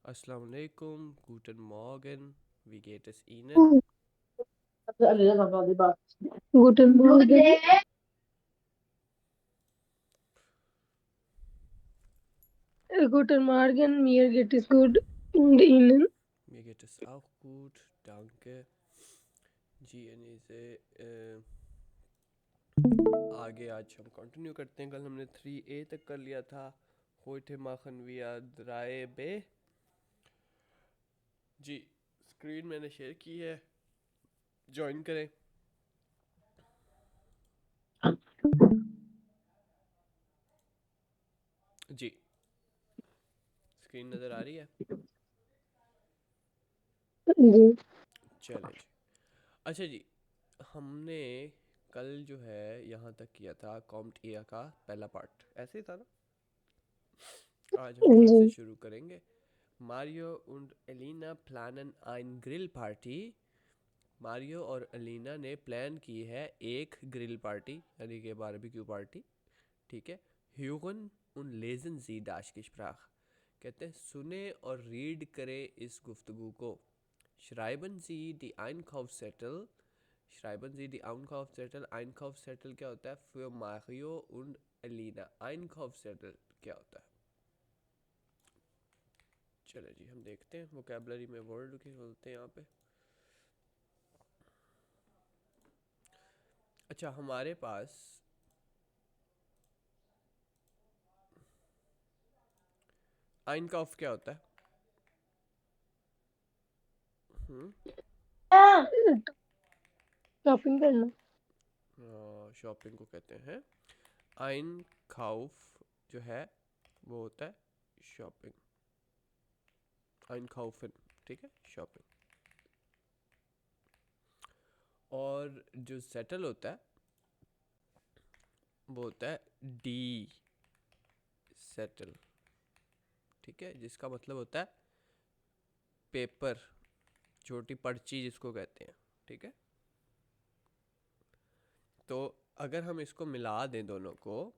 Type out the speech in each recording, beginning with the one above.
Assalamu alaikum, guten Morgen, wie geht es Ihnen? Guten Morgen. Guten Morgen, mir geht es gut und Ihnen? Mir geht es auch gut, danke. जी यानी से आगे आज हम continue करते हैं। कल हमने 3A तक कर लिया था। heute machen wir 3B। जी स्क्रीन मैंने शेयर की है, ज्वाइन करें। जी स्क्रीन नज़र आ रही है? जी चले जी। अच्छा जी, हमने कल जो है यहाँ तक किया था कॉम्ट एया का पहला पार्ट, ऐसे ही था ना। आज हम फिर से जी शुरू करेंगे। Mario und Elena planen ein Grillparty। Mario और अलीना ने प्लान की है एक ग्रिल पार्टी यानी कि बारबेक्यू पार्टी। ठीक है। ह्यूगन उन लेजन जी दाश की स्प्राख, कहते हैं सुने और रीड करें इस गुफ्तगू को। श्राइबन जी दी Einkaufszettel। श्राइबन जी दी Einkaufszettel। Einkaufszettel क्या होता है? für Mario und Elena। Einkaufszettel क्या होता है? चले जी हम देखते हैं वोकेबलरी में वर्ड के बोलते हैं यहाँ पे। अच्छा हमारे पास आइनकाफ क्या होता है? शॉपिंग करना। शॉपिंग को कहते हैं आइन खाउफ। जो है वो होता है शॉपिंग। आइन खाउफन। ठीक है, शॉपिंग। और जो सेटल होता है वो होता है डी सेटल। ठीक है, जिसका मतलब होता है पेपर, छोटी पर्ची जिसको कहते हैं। ठीक है, तो अगर हम इसको मिला दें दोनों को,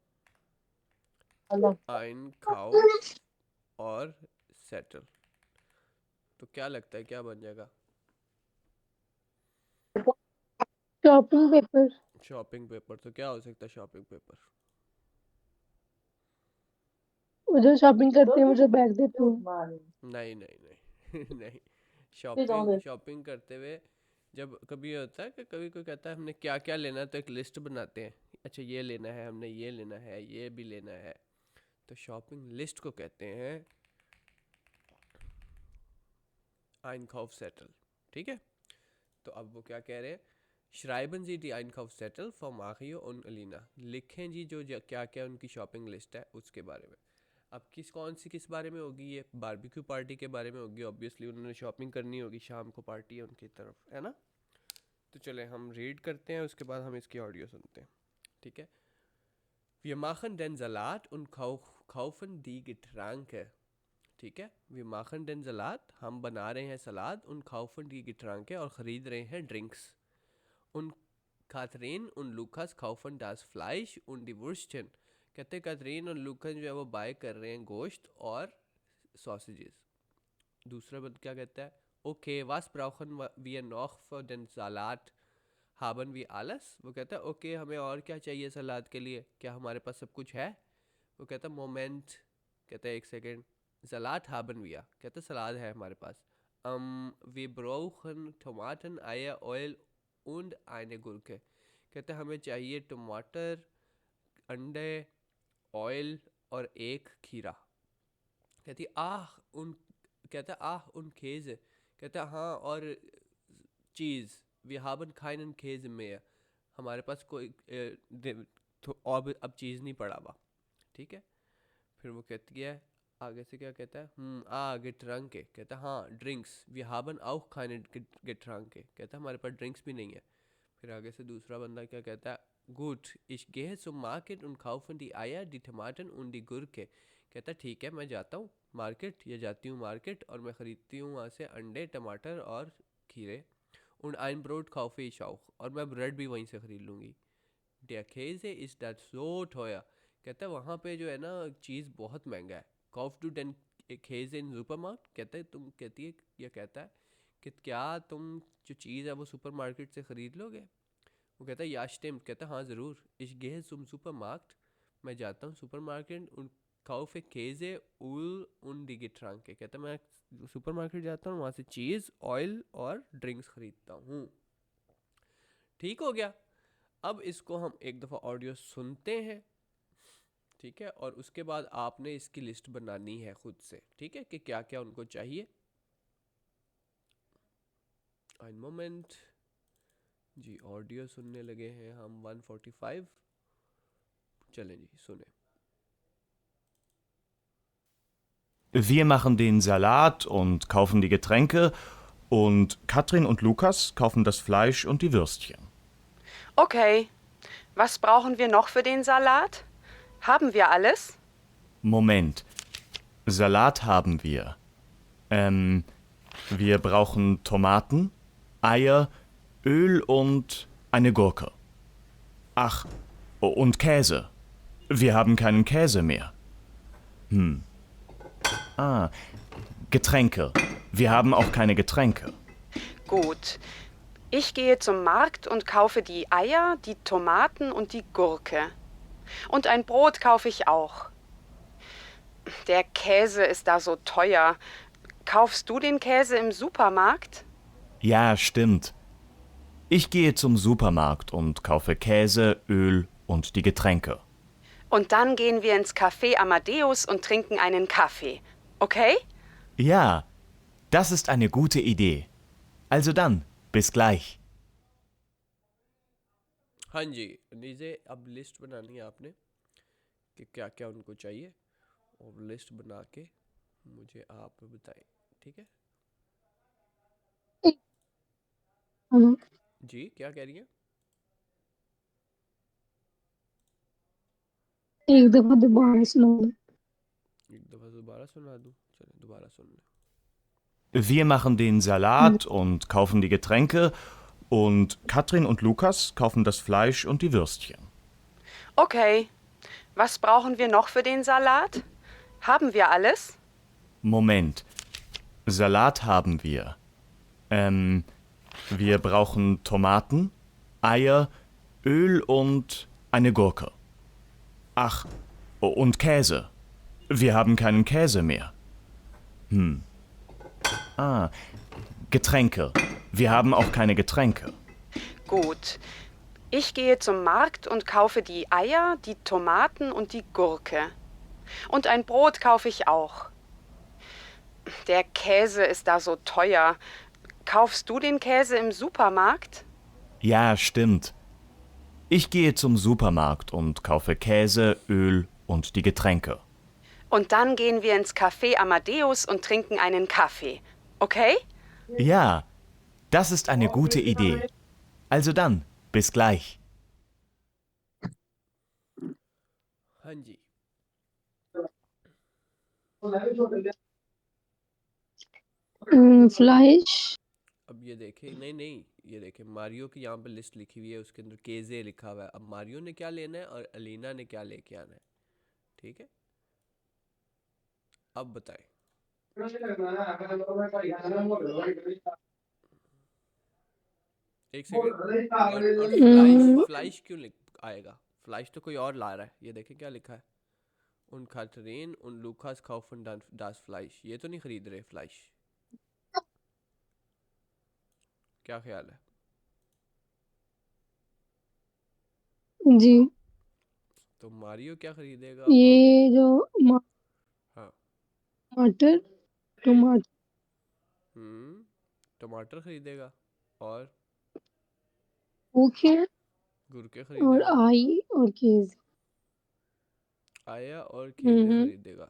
आइन खाउफ और सेटल, तो क्या लगता है क्या बन जाएगा? Shopping paper. Shopping paper. तो क्या हो सकता है शॉपिंग पेपर? वो जो शॉपिंग करते हैं मुझे बैग देते हैं। नहीं नहीं नहीं नहीं। शॉपिंग शॉपिंग करते हुए जब कभी होता है कि कभी कोई कहता है हमने क्या क्या लेना है, तो एक लिस्ट बनाते हैं। अच्छा ये लेना है, हमने ये लेना है, ये भी लेना है। तो शॉपिंग लिस्ट को कहते हैं Einkaufszettel। ठीक है, तो अब वो क्या कह रहे हैं? श्राइबन जी दी Einkaufszettel फॉर मारियो और अलीना। लिखें जी जो क्या क्या उनकी शॉपिंग लिस्ट है उसके बारे में। अब कौन सी किस बारे में होगी? ये बारबेक्यू पार्टी के बारे में होगी। ऑब्वियसली उन्होंने शॉपिंग करनी होगी, शाम को पार्टी है उनकी तरफ, है ना। तो चले हम रीड करते हैं, उसके बाद हम इसकी ऑडियो सुनते हैं। ठीक है। Wir machen den Salat und kaufen die Getränke। ठीक है, wir machen den Salat, हम बना रहे हैं सलाद, und kaufen die Getränke, और ख़रीद रहे हैं drinks. und Katrin und Lukas kaufen das Fleisch und die Würstchen। कहते हैं कैथरीन और लूकस जो है वो बाय कर रहे हैं गोश्त और सॉसेजेस। दूसरा बंद क्या कहता है? Okay was brauchen wir noch für den Salat? haben wir alles? वो कहता है ओके हमें और क्या चाहिए सलाद के लिए, क्या हमारे पास सब कुछ है? वो कहता है मोमेंट, कहता है एक सेकेंड। सलाद haben wir, कहता है सलाद है हमारे पास। wir brauchen Tomaten, Eier, Oil und eine Gurke। कहते हैं हमें चाहिए टमाटर, अंडे, ऑयल और एक खीरा। कहती आह उन कहता है आह उन खेज। कहता है हाँ और चीज़। वी haben keinen Käse mehr। हमारे पास कोई तो अब चीज़ नहीं पड़ा हुआ। ठीक है, फिर वो कहती है आगे से क्या कहता है? Getränke। कहता है हाँ ड्रिंक्स। वी haben auch keine Getränke। कहता है हमारे पास ड्रिंक्स भी नहीं है। फिर आगे से दूसरा बंदा क्या कहता है? Gut, ich gehe zum Market und kaufen die Eier, die Tomaten und die Gurke। कहता है ठीक है मैं जाता हूँ मार्केट, या जाती हूँ मार्केट और मैं ख़रीदती हूँ वहाँ से अंडे, टमाटर और खीरे। und ein Brot kaufe ich auch, और मैं ब्रेड भी वहीं से ख़रीद लूँगी। Der Käse ist das so teuer। कहता है वहाँ पे जो है ना चीज़ बहुत महंगा है। Kauf du den एक Käse in Supermarkt, कहता है तुम, कहती है या कहता है कि क्या तुम जो चीज़ है वो सुपरमार्केट से ख़रीद लोगे? वो कहता है या स्टिम्ट, कहता है हाँ ज़रूर, ich gehe zum Supermarkt, मैं जाता हूँ supermarket, und kaufe Käse, Öl und die Getränke, कहता है मैं सुपरमार्केट जाता हूँ, वहाँ से चीज़, ऑयल और ड्रिंक्स ख़रीदता हूँ। ठीक हो गया। अब इसको हम एक दफ़ा ऑडियो सुनते हैं, ठीक है, और उसके बाद आपने इसकी लिस्ट बनानी है खुद से, ठीक है, कि क्या क्या उनको चाहिए। वन मोमेंट जी, ऑडियो सुनने लगे हैं हम 145। चलें जी, सुने। Wir machen den Salat und kaufen die Getränke und Katrin und Lukas kaufen das Fleisch und die Würstchen. Okay. Was brauchen wir noch für den Salat? Haben wir alles? Moment. Salat haben wir. Wir brauchen Tomaten, Eier, Öl und eine Gurke. Ach, und Käse. Wir haben keinen Käse mehr. Getränke. Wir haben auch keine Getränke. Gut. Ich gehe zum Markt und kaufe die Eier, die Tomaten und die Gurke. Und ein Brot kaufe ich auch. Der Käse ist da so teuer. Kaufst du den Käse im Supermarkt? Ja, stimmt. Ich gehe zum Supermarkt und kaufe Käse, Öl und die Getränke. Und dann gehen wir ins Café Amadeus und trinken einen Kaffee. Okay? Ja, das ist eine gute Idee. Also dann, bis gleich. हाँ जी, नीचे अब list बनानी है आपने कि क्या क्या उनको चाहिए, और लिस्ट बना के मुझे आप बताएं, ठीक है हाँ, जी। क्या कह रही हैं? एक दफा दोबारा सुना दो। एक दफ़ा दोबारा सुना दूँ? चलिए दोबारा सुन लें। Wir machen den Salat und kaufen die Getränke und Katrin und Lukas kaufen das Fleisch und die Würstchen. Okay. Was brauchen wir noch für den Salat? Haben wir alles? Moment. Salat haben wir. Wir brauchen Tomaten, Eier, Öl und eine Gurke. Ach, und Käse. Wir haben keinen Käse mehr. Getränke. Wir haben auch keine Getränke. Gut. Ich gehe zum Markt und kaufe die Eier, die Tomaten und die Gurke. Und ein Brot kaufe ich auch. Der Käse ist da so teuer. Kaufst du den Käse im Supermarkt? Ja, stimmt. Ich gehe zum Supermarkt und kaufe Käse, Öl und die Getränke. Und dann gehen wir ins Café Amadeus und trinken einen Kaffee. Okay? Ja, das ist eine gute Idee. Also dann, bis gleich. हाँ जी, फ्लाइश, अब ये देखें, नहीं नहीं, ये देखें Mario की यहाँ पे लिस्ट लिखी हुई है, उसके अंदर केजे लिखा हुआ है। अब मारियो ने क्या लेना है और अलीना ने क्या लेके आना है, ठीक है, अब बताएं। एक सेकंड। और फ्लाइश, फ्लाइश क्यों लिख आएगा? फ्लाइश तो कोई और ला रहा है, ये देखें क्या लिखा है, उन खातरीन उन लूकास काउफन डास फ्लाइश, ये तो नहीं खरीद रहे फ्लाइश। क्या ख्याल है? जी, तो मारियो क्या खरीदेगा? और ये जो हाँ, टमाटर, टमाटर, टमाटर खरीदेगा, और ओके, गुरके और खरीदेगा, आई और केज। आया और केजे खरीदेगा,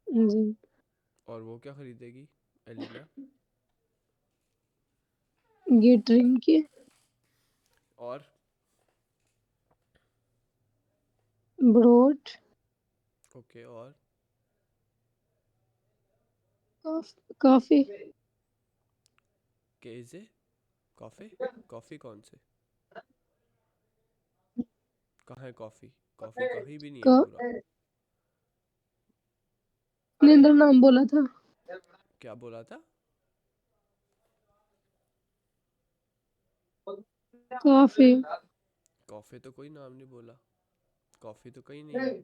जी, और वो क्या खरीदेगी एलिना? ये ड्रिंक है, और ब्रोड, ओके, और काफी, केजे, कॉफ़ी, कॉफ़ी कौन से, कहाँ है कॉफ़ी? कॉफ़ी कहीं भी नहीं है का, पूरा। ने अंदर नाम बोला था। क्या बोला था? काफे। कॉफी तो कोई नाम नहीं बोला, कॉफी तो कहीं नहीं है।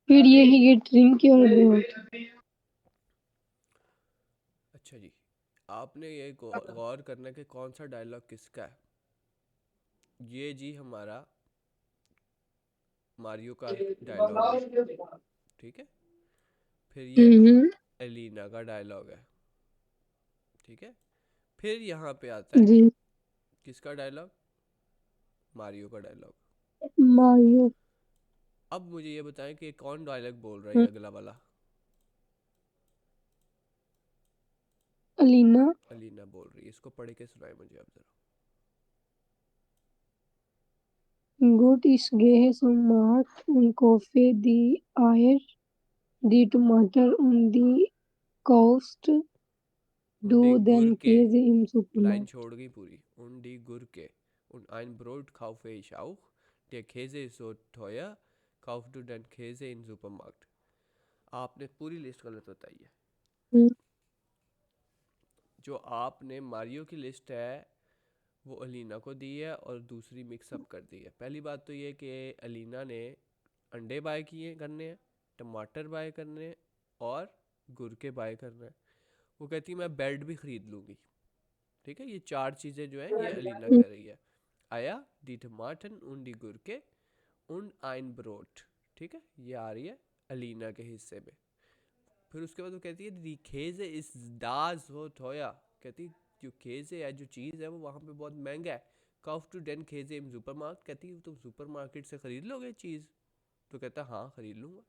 फिर ये है ये ड्रिंक और बोट। अच्छा जी, आपने ये गौर करना कि कौन सा डायलॉग किसका है। ये जी हमारा मारियो का डायलॉग है, ठीक है। फिर ये हम्म। एलिना का डायलॉग है, ठीक है। फिर यहाँ पे आता है जी। किसका डायलॉग? मारियो का डायलॉग। मारियो। अब मुझे ये बताएं कि कौन डायलॉग बोल रहा है हम्म, ये अगला वाला? अलीना। अलीना बोल रही है। इसको पढ़ के सुनाए मुझे अब जरा। Gut ich gehe zum Markt und kaufe die Eier, die Tomaten und die Kost, उंडी du गुर den के, Käse im लाइन Supermarkt. छोड़ गई पूरी। उंडी गुर के und ein Brot kaufe ich auch. Der Käse ist so teuer. Kauf du den Käse in Supermarkt. आपने पूरी list गलत बताई है। हम्म, जो आपने मारियो की लिस्ट है वो अलीना को दी है और दूसरी मिक्सअप कर दी है। पहली बात तो ये कि अलीना ने अंडे बाय किए करने हैं, टमाटर बाय करने हैं और गुर के बाय करना है। वो कहती है मैं बेल्ट भी खरीद लूँगी, ठीक है। ये चार चीज़ें जो है ये अलीना हम्म, कह रही है। आया दी टमाटन उन दी गुर के उन आइन ब्रोट, ठीक है। ये आ रही है अलीना के हिस्से में। फिर उसके बाद वो कहती है दी खेजे इस दाज हो थोया, कहती जो खेजे है जो चीज़ है वो वहाँ पे बहुत महंगा है। काफ टू डेन खेजे इन सुपर मार्केट, कहती तुम सुपर मार्केट से ख़रीद लोगे चीज़? तो कहता हाँ ख़रीद लूँगा।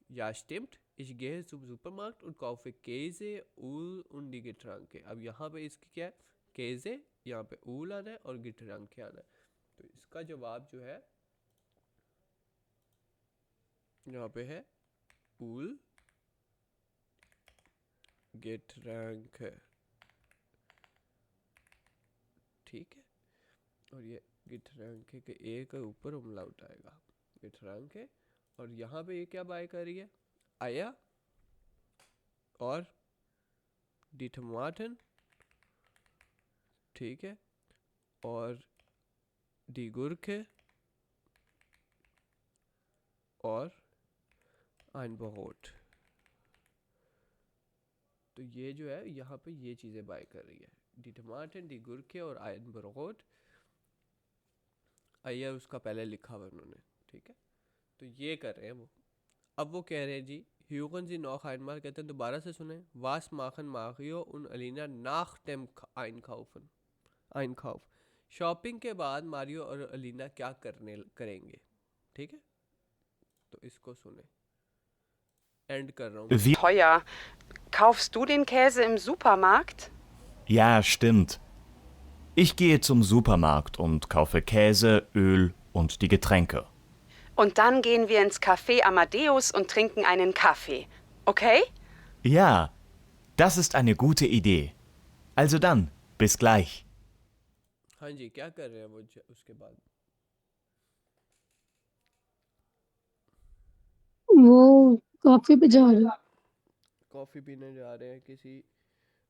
या स्टिम्ट ich gehe zum Supermarkt und kaufe Käse, Öl und die Getränke। अब यहाँ पे इसकी क्या है? Käse, यहाँ पे Öl आना है और Getränke आना है। तो इसका जवाब जो है यहाँ पे है Öl, Getränke, ठीक है। और ये Getränke के ए के ऊपर umlaut आएगा, Getränke। और यहाँ पे ये क्या बाय कर रही है? आया और die Tomaten, ठीक है, और die Gurke और ein Brot। तो ये जो है यहाँ पे ये चीज़ें बाय कर रही है, डी टमाटर, डी गुरके और ein Brot। आइए उसका पहले लिखा हुआ उन्होंने, ठीक है। तो ये कर रहे हैं वो। अब वो कह रहे हैं जी ह्यूगन जी नॉक einmal, कहते हैं दोबारा से सुने। वास माखन मारियो उन अलीना नाख टेम einkaufen, einkauफ। शॉपिंग के बाद मारियो और अलीना क्या करेंगे, ठीक है। तो इसको सुने, एंड कर रहा हूँ मैं। Wir Teuer. Kaufst du den Käse im Supermarkt? Ja, stimmt. Ich gehe zum Supermarkt und kaufe Käse, Öl und die Getränke. Und dann gehen wir ins Café Amadeus und trinken einen Kaffee. Okay? Ja, das ist eine gute Idee. Also dann, bis gleich. हाँ जी, क्या कर रहे हैं वो उसके बाद? वो cafe पे जा रहा। कॉफ़ी पीने जा रहे हैं किसी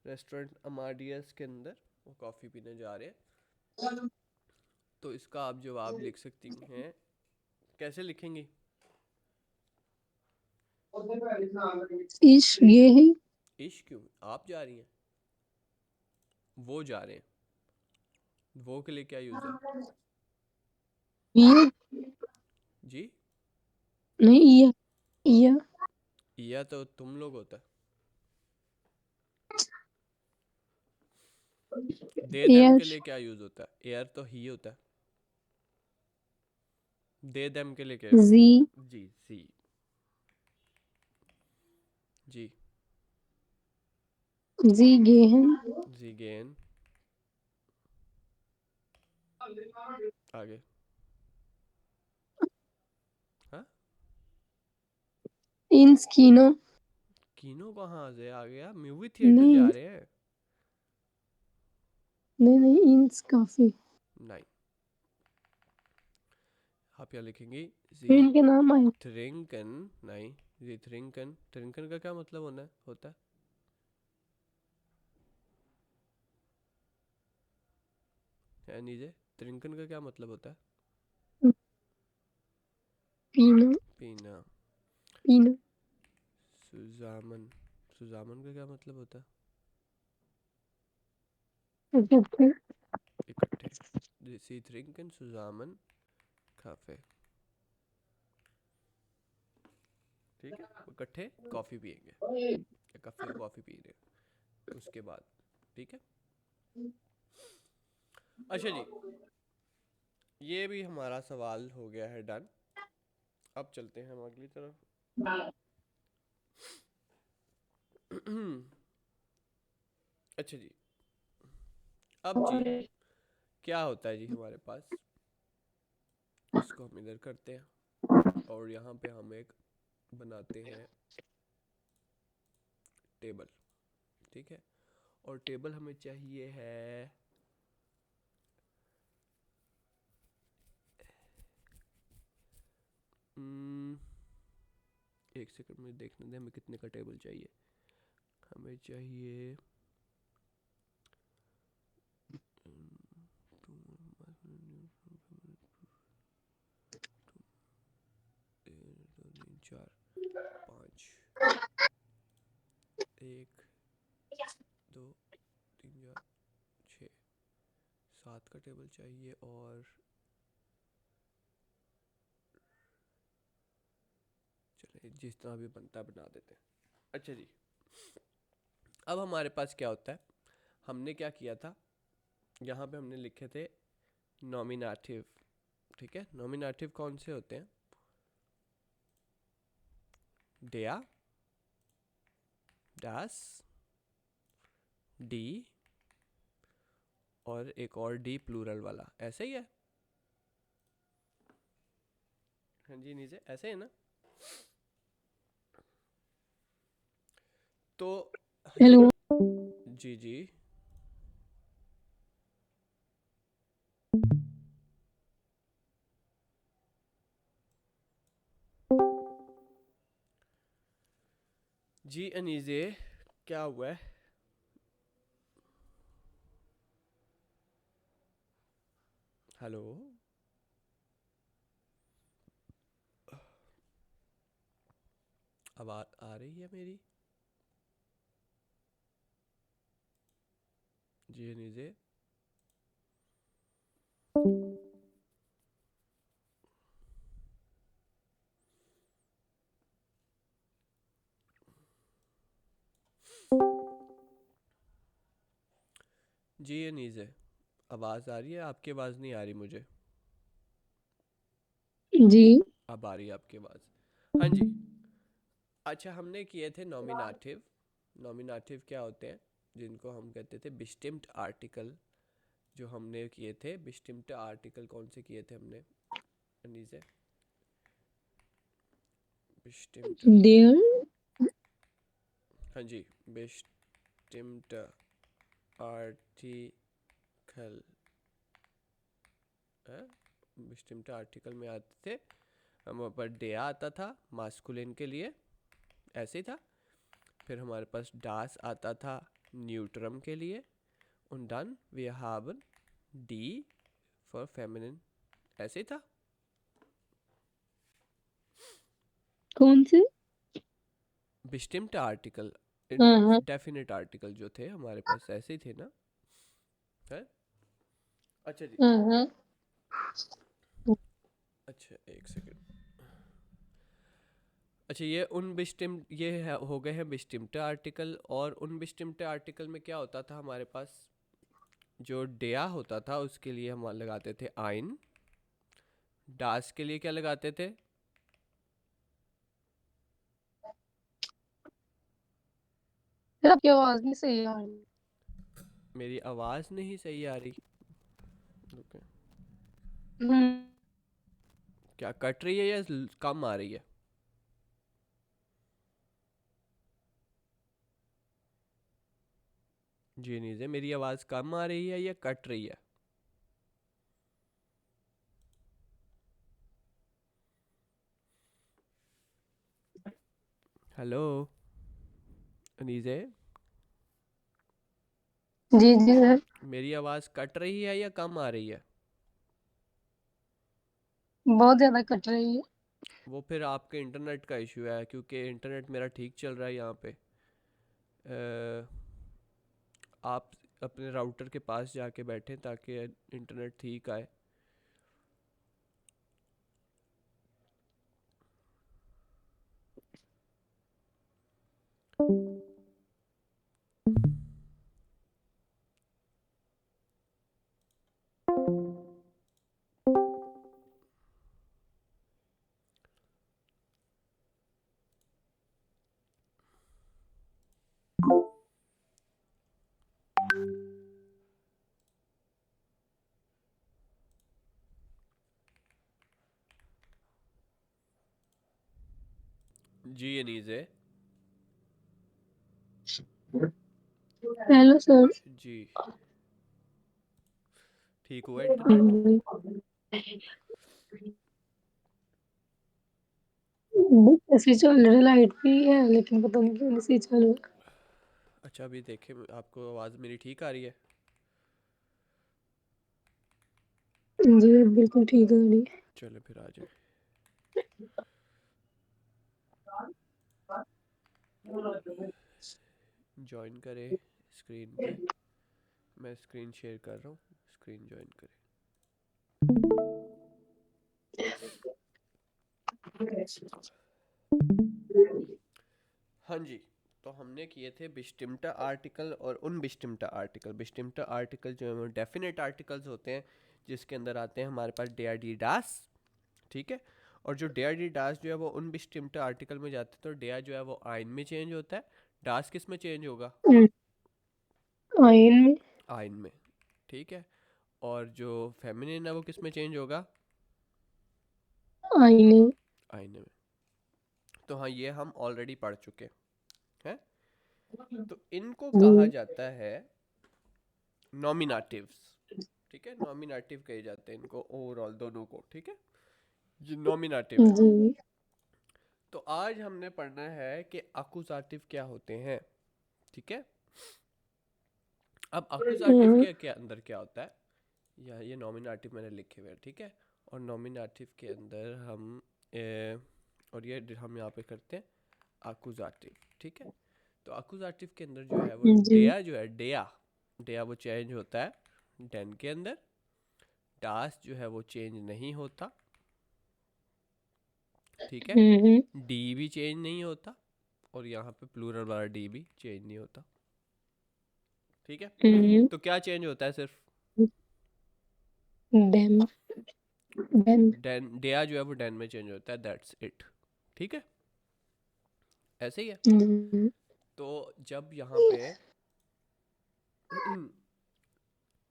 रेस्टोरेंट अमाडियस के अंदर, वो कॉफ़ी पीने जा रहे हैं। तो इसका आप जवाब लिख सकती हैं, कैसे लिखेंगी? इश ये है। इश क्यों? आप जा रही हैं, वो जा रहे हैं। वो के लिए क्या यूज़ है ये जी? नहीं ये या तो तुम लोग होता है। They them air. के लिए क्या यूज़ होता है? एयर तो ही होता है। दे देम के लिए क्या यूज़? जी। जी जी जी गेहन। जी गेन। आगे हाँ, इंस कीनो। कीनो कहाँ से आ गया? मूवी थिएटर नहीं जा रहे हैं। नहीं इंस काफे। नहीं, आप यहाँ लिखेंगी फिर जी इनके नाम आए। थ्रिंकन, नहीं जी थ्रिंकन, थ्रिंकन का क्या मतलब होता है नीचे? थ्रिंकन का क्या मतलब होता है? पीना। पीना। पीना। सुजामन, सुजामन का क्या मतलब होता है? इकट्ठे। इकट्ठे। सी थ्रिंकन सुजामन काफे, ठीक है, इकट्ठे कॉफी पियेंगे या कॉफी पी रहे हैं उसके बाद, ठीक है। अच्छा जी, ये भी हमारा सवाल हो गया है डन। अब चलते हैं हम अगली तरफ। अच्छा जी, अब जी क्या होता है जी हमारे पास, इसको हम इधर करते हैं और यहाँ पे हम एक बनाते हैं टेबल, ठीक है। और टेबल हमें चाहिए है एक सेकंड में देखने दें हमें कितने का टेबल चाहिए। हमें चाहिए दो तीन चार पाँच, एक दो तीन चार छः सात का टेबल चाहिए और चले जितना भी बनता है बना देते हैं। अच्छा जी, अब हमारे पास क्या होता है, हमने क्या किया था, यहाँ पे हमने लिखे थे नॉमिनेटिव, ठीक है। नॉमिनेटिव कौन से होते हैं? डेया, डास, डी और एक और डी प्लूरल वाला, ऐसे ही है। हाँ जी नीचे ऐसे है ना। तो हेलो। जी जी जी अनीजे, क्या हुआ है? हेलो, आवाज आ रही है मेरी? जी अनीजे, जी अनीजे, आवाज़ आ रही है? आपकी आवाज़ नहीं आ रही मुझे। जी। अब आ रही है आपकी आवाज़। हाँ जी, अच्छा हमने किए थे नॉमिनेटिव। नॉमिनेटिव क्या होते हैं? जिनको हम कहते थे बिस्टिम्ड आर्टिकल, जो हमने किए थे बिस्टिम्ड आर्टिकल कौन से किए थे हमने अनीजे? बिस्टिम्ड, देयर। हाँ जी, बिस्टिम्ड आर्टिकल है। बिस्टिम्ड आर्टिकल में आते थे हम पर डे आता था मास्कुलिन के लिए, ऐसे ही था। फिर हमारे पास डास आता था न्यूट्रम के लिए, und dann wir haben die for feminine, ऐसे ही था। कौन से? बिस्टिम्ड आर्टिकल, हाँ हाँ। डेफिनेट आर्टिकल जो थे हमारे पास ऐसे ही थे ना, है। अच्छा जी, हाँ हाँ। अच्छा एक सेकंड। अच्छा ये उन हो गए हैं बिस्टिम्ड आर्टिकल। और उन बिस्टिम्ड आर्टिकल में क्या होता था हमारे पास, जो डेया होता था उसके लिए हम लगाते थे आइन, डास के लिए क्या लगाते थे? सर आपकी आवाज नहीं सही आ रही। मेरी आवाज़ नहीं सही आ रही? ओके, हम्म। क्या कट रही है या कम आ रही है? जी नीजे, मेरी आवाज़ कम आ रही है या कट रही है? हेलो अनीजे, जी जी सर। मेरी आवाज़ कट रही है या कम आ रही है? बहुत ज्यादा कट रही है। वो फिर आपके इंटरनेट का इशू है, क्योंकि इंटरनेट मेरा ठीक चल रहा है यहाँ पे। आप अपने राउटर के पास जाके बैठें ताकि इंटरनेट ठीक आए। जी अनीजे। Hello sir. जी, ठीक हुआ इंटरनेट? ऐसे चल रहा है, लाइट भी है लेकिन पता नहीं क्यों नहीं सही चल रहा। अच्छा, अभी देखें, आपको आवाज़ मेरी ठीक आ रही है? जी अब बिल्कुल ठीक आ रही है। चलो फिर आ जाए। ज्वाइन करें स्क्रीन पे। मैं स्क्रीन शेयर कर रहा हूँ, स्क्रीन ज्वाइन करें। हाँ जी, तो हमने किए थे बिस्टिम्टा आर्टिकल और उनबिस्टिम्टा आर्टिकल। बिस्टिम्टा आर्टिकल जो है वो डेफिनेट आर्टिकल्स होते हैं, जिसके अंदर आते हैं हमारे पास डेयर डी डास, ठीक है। और जो डेयर डी डास जो है वो उनबिस्टिम्टा आर्टिकल में जाते हैं, तो डेयर जो है वो आइन में चेंज होता है, डास किस में चेंज होगा? आयन में। आइन में, ठीक है। और जो फेमिनिन है वो किस में चेंज होगा? आईने। आईने में। तो हाँ, ये हम ऑलरेडी पढ़ चुके हैं। तो इनको कहा जी। जाता है नॉमिनेटिव्स, ठीक है। नॉमिनेटिव कहे जाते हैं इनको, ओवरऑल दोनों को, ठीक है। ये नॉमिनेटिव है। जी। तो आज हमने पढ़ना है कि अकुजाटिव क्या होते हैं, ठीक है। अब अकुजाटिव के अंदर क्या होता है, या ये नॉमिनेटिव मैंने लिखे हुए हैं, ठीक है। और नॉमिनेटिव के अंदर हम और ये हम यहाँ पे करते हैं अकुजाटिव, ठीक है। तो अकुजाटिव के अंदर जो है वो जी। डेया जो है, डेया डेया वो चेंज होता है डेन के अंदर। डास जो है वो चेंज नहीं होता, ठीक है। डी भी चेंज नहीं होता, और यहाँ पे प्लूरल वाला डी भी चेंज नहीं होता, ठीक है। तो क्या चेंज होता है सिर्फ? डेम। डेन। डेन, डेया जो है वो डेन में चेंज होता है, दैट्स इट, ठीक है। ऐसे ही है। तो जब यहाँ पे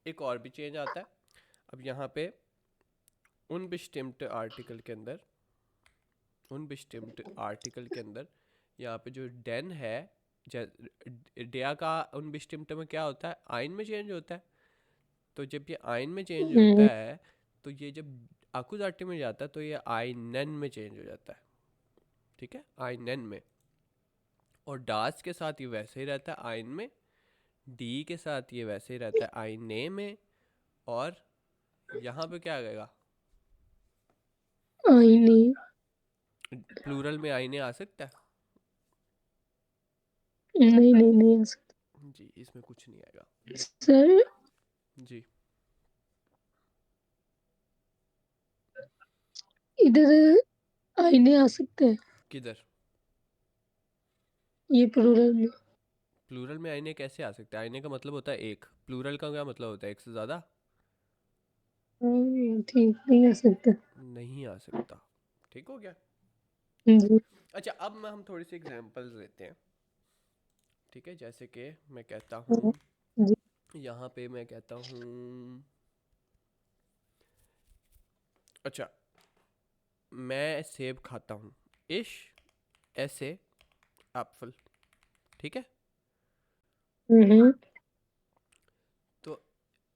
एक और भी चेंज आता है। अब यहाँ पे उन बिस्टिम्ट आर्टिकल के अंदर यहाँ पे जो डेन है, डेया का उन बिस्टिम्ट में क्या होता है, आइन में चेंज होता है। तो जब ये आइन में चेंज होता है, तो ये जब अकुजाटिव में जाता है तो ये आइनन में चेंज हो जाता है, ठीक है, आइनन में। और डास के साथ ये वैसे ही रहता है आइन में, डी के साथ ये वैसे ही रहता है आइने में। और यहाँ पे क्या आ जाएगा? आईने। प्लूरल में आईने आ सकता है? नहीं नहीं नहीं आ सकता जी, इसमें कुछ नहीं आएगा। सर। जी, इधर आईने आ सकते हैं किधर? ये प्लूरल में। प्लूरल में आईने कैसे आ सकते हैं? आईने का मतलब होता है एक, प्लूरल का क्या मतलब होता है, एक से ज़्यादा? ठीक नहीं आ सकता। नहीं आ सकता, ठीक हो गया। जी। अच्छा, अब मैं हम थोड़ी सी एग्जांपल्स लेते हैं, ठीक है। जैसे कि मैं कहता हूँ, हाँ, जी। यहाँ पे मैं कहता हूँ, अच्छा, मैं सेब खाता हूँ, इश ऐसे एप्पल, ठीक है। हम्म। तो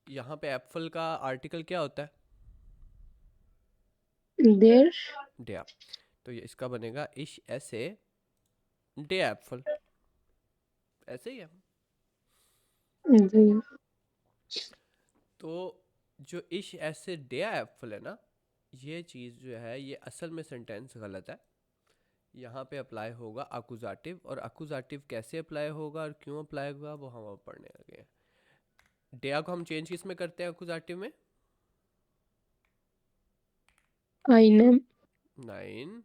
यहाँ पे एप्पल का आर्टिकल क्या होता है? देर। डेया। तो ये इसका बनेगा इश ऐसे डे एप्पल, ऐसे ही है। जी। तो जो इश ऐसे डे एप्पल है ना, ये चीज़ जो है ये असल में सेंटेंस गलत है। यहाँ पे अप्लाई होगा अकुजाटिव, और अकुजाटिव कैसे अप्लाई होगा और क्यों अप्लाई होगा वो हम अब पढ़ने लगे हैं। डेया को हम चेंज किस में करते हैं अकुजाटिव में? einem, 9।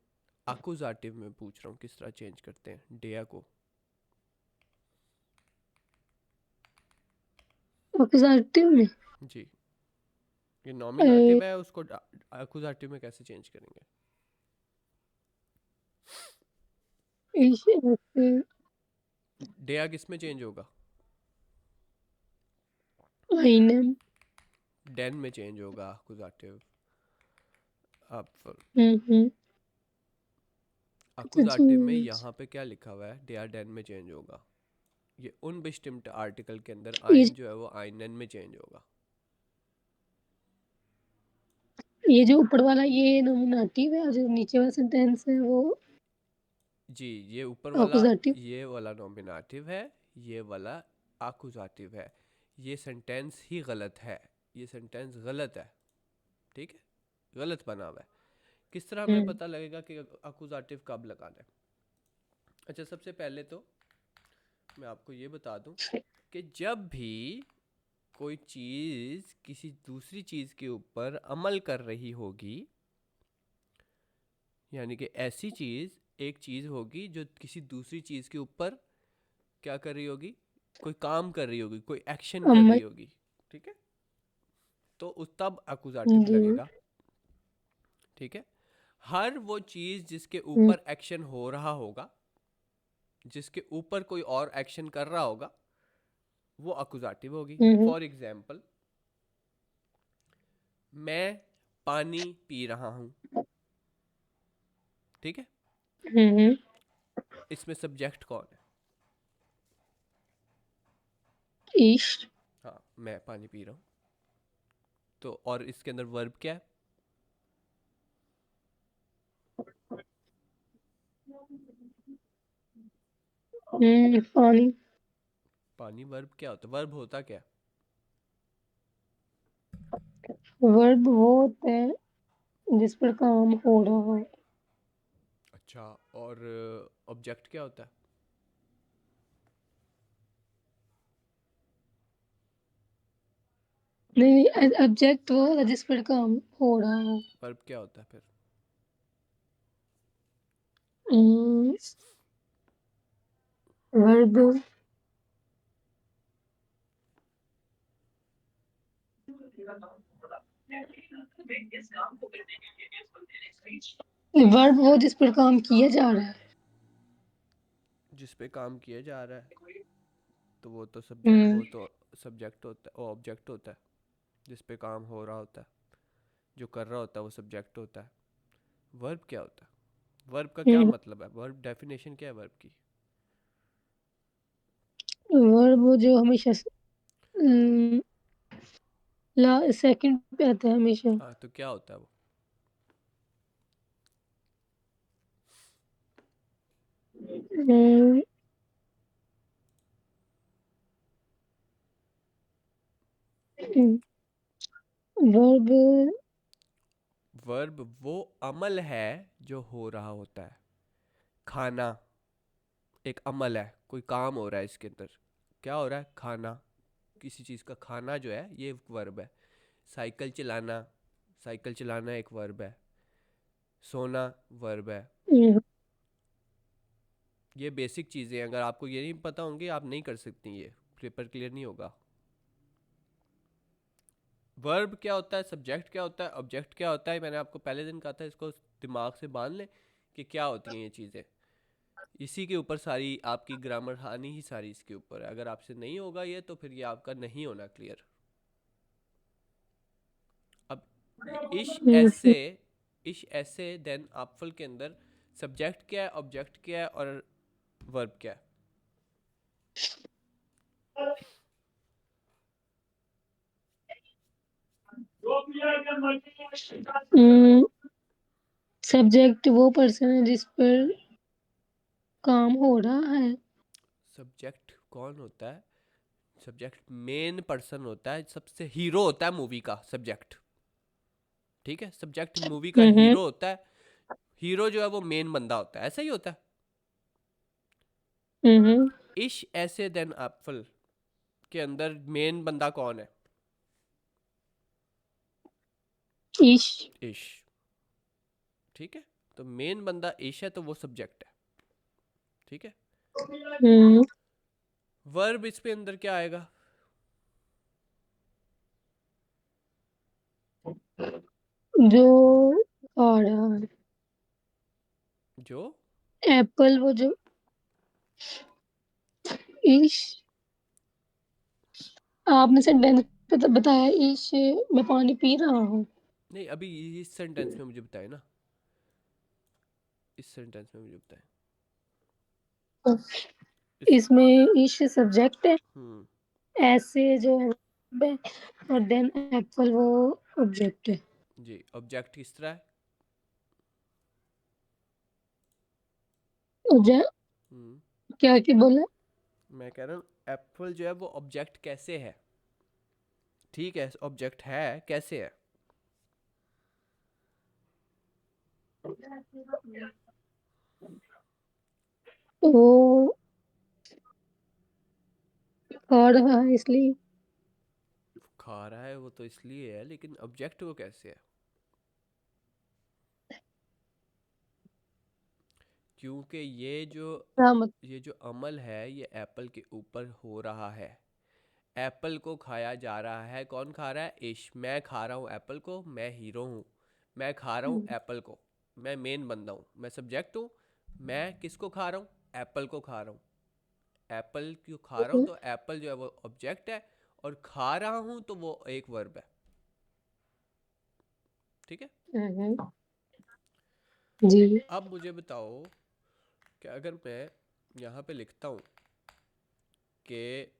अकुजाटिव में पूछ रहा हूँ किस तरह चेंज करते हैं डेया को। Akkusativ में जी, ये नॉमिनेटिव है, उसको अकुजाटिव में कैसे चेंज करेंगे? ich esse डेया किस में चेंज होगा? einem, डेन में चेंज होगा अकुजाटिव। अब अकुजाटिव में अच्छा, यहाँ पे क्या लिखा हुआ है? डेया डेन में चेंज होगा। ये उन बिस्टिम्ट आर्टिकल के अंदर ये आइन जो है वो आइनन में चेंज होगा। ये जो ऊपर वाला ये नॉमिनेटिव है और जो नीचे वाला सेंटेंस है वो जी, ये ऊपर वाला अकुजाटिव। ये वाला नॉमिनेटिव है, ये वाला अकुजाटिव है। ये सेंटेंस ही गलत है, ये सेंटेंस गलत है, ठीक है, गलत बना हुआ है। किस तरह हमें पता लगेगा कि अकुजाटिव कब लगाना है? अच्छा, सबसे पहले तो मैं आपको ये बता दूं कि जब भी कोई चीज़ किसी दूसरी चीज़ के ऊपर अमल कर रही होगी, यानी कि ऐसी चीज़ एक चीज़ होगी जो किसी दूसरी चीज़ के ऊपर क्या कर रही होगी, कोई काम कर रही होगी, कोई एक्शन कर अम्मा रही होगी, ठीक है, तो उस तब अकुजाटिव जी लगेगा, ठीक है। हर वो चीज़ जिसके हम्म, ऊपर एक्शन हो रहा होगा, जिसके ऊपर कोई और एक्शन कर रहा होगा, वो अकुजाटिव होगी। हम्म, फॉर एग्जाम्पल, मैं पानी पी रहा हूँ, ठीक है, हम्म, इसमें सब्जेक्ट कौन है? ich हाँ, मैं पानी पी रहा हूँ, तो और इसके अंदर वर्ब क्या है? पानी पानी वर्ब क्या होता है? वर्ब होता क्या है? वर्ब वो होता है जिस पर काम हो रहा है। अच्छा, और ऑब्जेक्ट क्या होता है? नहीं ऑब्जेक्ट वो होता है जिस पर काम हो रहा है। वर्ब क्या होता है फिर? वर्ब वर्ब वो जिस पर काम किया जा रहा है। जिस पे काम किया जा रहा है, तो वो तो हम्म, सब्जेक्ट होता है, ऑब्जेक्ट होता है। जिस पे काम हो रहा होता है, जो कर रहा होता है वो सब्जेक्ट होता है। वर्ब क्या होता है? वर्ब का क्या हम्म, मतलब है? वर्ब डेफिनेशन क्या है वर्ब की? वर्ब वो जो हमेशा ला सेकंड पे आता है हमेशा। हाँ, तो क्या होता है वो? वर्ब वर्ब वो अमल है जो हो रहा होता है। खाना एक अमल है, कोई काम हो रहा है इसके अंदर। क्या हो रहा है? खाना, किसी चीज़ का खाना जो है ये वर्ब है। साइकिल चलाना, साइकिल चलाना एक वर्ब है। सोना वर्ब है। ये बेसिक चीज़ें हैं, अगर आपको ये नहीं पता होंगी आप नहीं कर सकती, ये पेपर क्लियर नहीं होगा। वर्ब क्या होता है, सब्जेक्ट क्या होता है, ऑब्जेक्ट क्या होता है, मैंने आपको पहले दिन कहा था, इसको दिमाग से बांध लें कि क्या होती हैं ये चीज़ें। इसी के ऊपर सारी आपकी ग्रामर हानि ही सारी इसके ऊपर है। अगर आपसे नहीं होगा ये तो फिर ये आपका नहीं होना क्लियर। अब इश ऐसे देन आपफल के अंदर सब्जेक्ट क्या है, ऑब्जेक्ट क्या है और वर्ब क्या है? सब्जेक्ट वो पर्सन है जिस पर काम हो रहा है। सब्जेक्ट कौन होता है? सब्जेक्ट मेन पर्सन होता है, सबसे हीरो होता है मूवी का सब्जेक्ट। ठीक है, सब्जेक्ट मूवी का हम्म हीरो होता है। हीरो जो है वो मेन बंदा होता है, ऐसा ही होता है। हम्म इश ऐसे देन एप्पल के अंदर मेन बंदा कौन है? इश। इश। ठीक है, तो मेन बंदा इश है तो वो सब्जेक्ट है। ठीक है, हम्म वर्ब इस पे अंदर क्या आएगा? जो आ रहा है जो एप्पल, वो जो इश, आपने सेंटेंस बताया इश मैं पानी पी रहा हूँ। नहीं, अभी इस सेंटेंस में मुझे बताए ना, इस सेंटेंस में मुझे बताए इस। इसमें इश सब्जेक्ट है, हम्म। ऐसे जो है verb है, और देन एप्पल वो ऑब्जेक्ट है। जी, ऑब्जेक्ट किस तरह है? हम्म। क्या क्या बोला? मैं कह रहा हूँ एप्पल जो है वो ऑब्जेक्ट कैसे है? ठीक है, ऑब्जेक्ट है, कैसे है? वो खा रहा है इसलिए। खा रहा है वो तो इसलिए है, लेकिन ऑब्जेक्ट वो कैसे है? क्योंकि क्या मत ये जो अमल है ये एप्पल के ऊपर हो रहा है। एप्पल को खाया जा रहा है, कौन खा रहा है? इश। मैं खा रहा हूँ एप्पल को, मैं हीरो हूँ। मैं खा रहा हूँ एप्पल को, मैं मेन बंदा हूँ, मैं सब्जेक्ट हूँ। मैं किसको खा रहा हूँ? एप्पल को खा रहा हूँ। एप्पल क्यों खा रहा हूँ? तो एप्पल जो है वो ऑब्जेक्ट है, और खा रहा हूँ तो वो एक वर्ब है। ठीक है, जी। अब मुझे बताओ कि अगर मैं यहाँ पे लिखता हूँ कि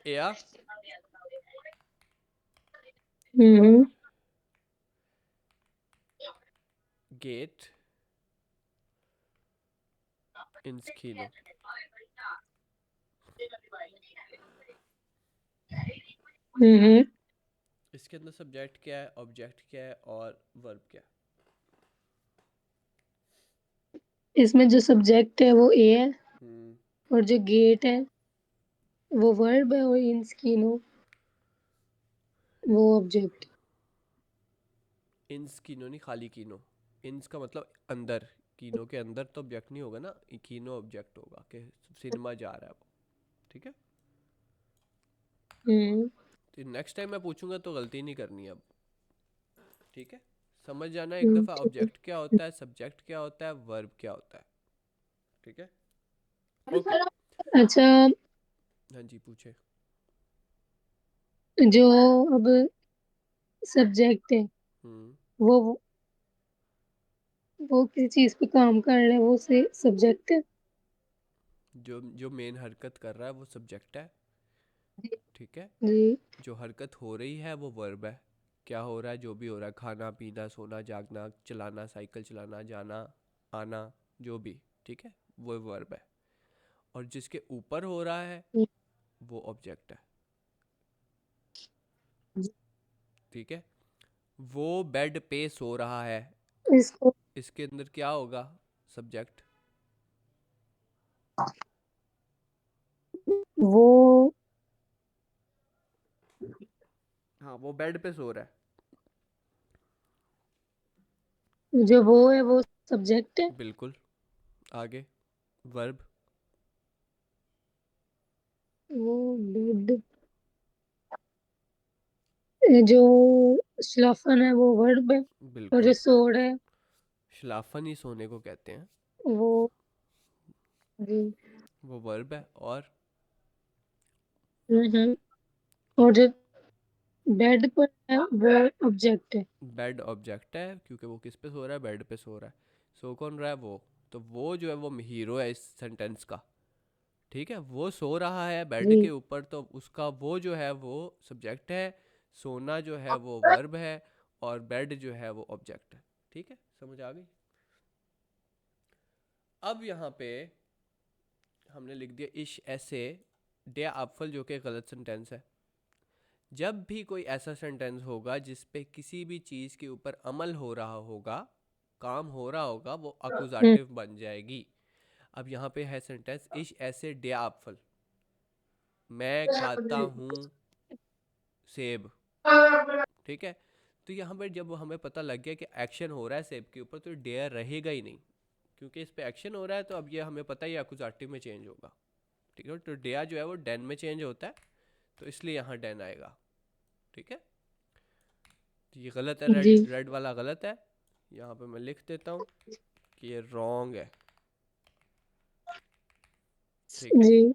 एया हम्म गेट इंस्कीनो, हम्म इसके अंदर सब्जेक्ट क्या है, ऑब्जेक्ट क्या है और वर्ब क्या है? इसमें जो सब्जेक्ट है वो ए है, हम्म। और जो गेट है वो वर्ब है, और इंस्किनो वो ऑब्जेक्ट। इंस कीनो नहीं, खाली कीनो। इंस का मतलब अंदर, कीनो के अंदर तो ऑब्जेक्ट नहीं होगा ना, कीनो ऑब्जेक्ट होगा कि सिनेमा जा रहा है वो। ठीक है, हम्म तो नेक्स्ट टाइम मैं पूछूंगा तो गलती नहीं करनी अब। ठीक है, समझ जाना एक दफ़ा ठीक है। ऑब्जेक्ट क्या होता है, सब्जेक्ट क्या होता है, वर्ब क्या होता है। ठीक है, ओके। अच्छा, हाँ जी, पूछे। जो अब सब्जेक्ट है हम्म। वो वो किसी चीज पे काम कर रहा है, वो से सब्जेक्ट है। जो जो मेन हरकत कर रहा है वो सब्जेक्ट है। ठीक है, जी। जो हरकत हो रही है वो वर्ब है। क्या हो रहा है? जो भी हो रहा है, खाना पीना सोना जागना चलाना साइकिल चलाना जाना आना, जो भी। ठीक है, वो वर्ब है। और जिसके ऊपर हो रहा है वो ऑब्जेक्ट है। ठीक है, वो बेड पे सो रहा है, इसको इसके अंदर क्या होगा? सब्जेक्ट। वो हाँ, वो बेड पे सो रहा है। जो वो है वो सब्जेक्ट है। बिल्कुल। आगे वर्ब। वो बेड, जो श्लफन है वो वर्ब है, और जो बिल्कुल, सोड है शलाफन ही सोने को कहते हैं। वो, जी। वो वर्ब है। और हम्म और जो बेड पर है वो ऑब्जेक्ट है। बेड ऑब्जेक्ट है क्योंकि वो किस पे सो रहा है? बेड पे सो रहा है। सो कौन रहा है? वो। तो वो जो है वो हीरो है इस सेंटेंस का। ठीक है, वो सो रहा है बेड जी। के ऊपर, तो उसका वो जो है वो सब्जेक्ट है। सोना जो है वो वर्ब है। और बेड जो है वो ऑब्जेक्ट है। ठीक है, समझ आ गई। अब यहाँ पे हमने लिख दिया इश ऐसे डे आपफल, जो कि गलत सेंटेंस है। जब भी कोई ऐसा सेंटेंस होगा जिस पे किसी भी चीज़ के ऊपर अमल हो रहा होगा, काम हो रहा होगा, वो अकुजाटिव बन जाएगी। अब यहाँ पे है सेंटेंस इश ऐसे डे आपफल, मैं खाता हूँ सेब। ठीक है, तो यहाँ पर जब हमें पता लग गया कि एक्शन हो रहा है सेब के ऊपर, तो डेयर रहेगा ही नहीं, क्योंकि इस पे एक्शन हो रहा है। तो अब ये हमें पता ही अकुजाटिव में चेंज होगा। ठीक है, तो डेया जो है वो डेन में चेंज होता है, तो इसलिए यहाँ डेन आएगा। ठीक है, तो ये गलत है, जी रेड वाला गलत है। यहाँ पे मैं लिख देता हूँ कि ये रॉन्ग है। ठीक है, जी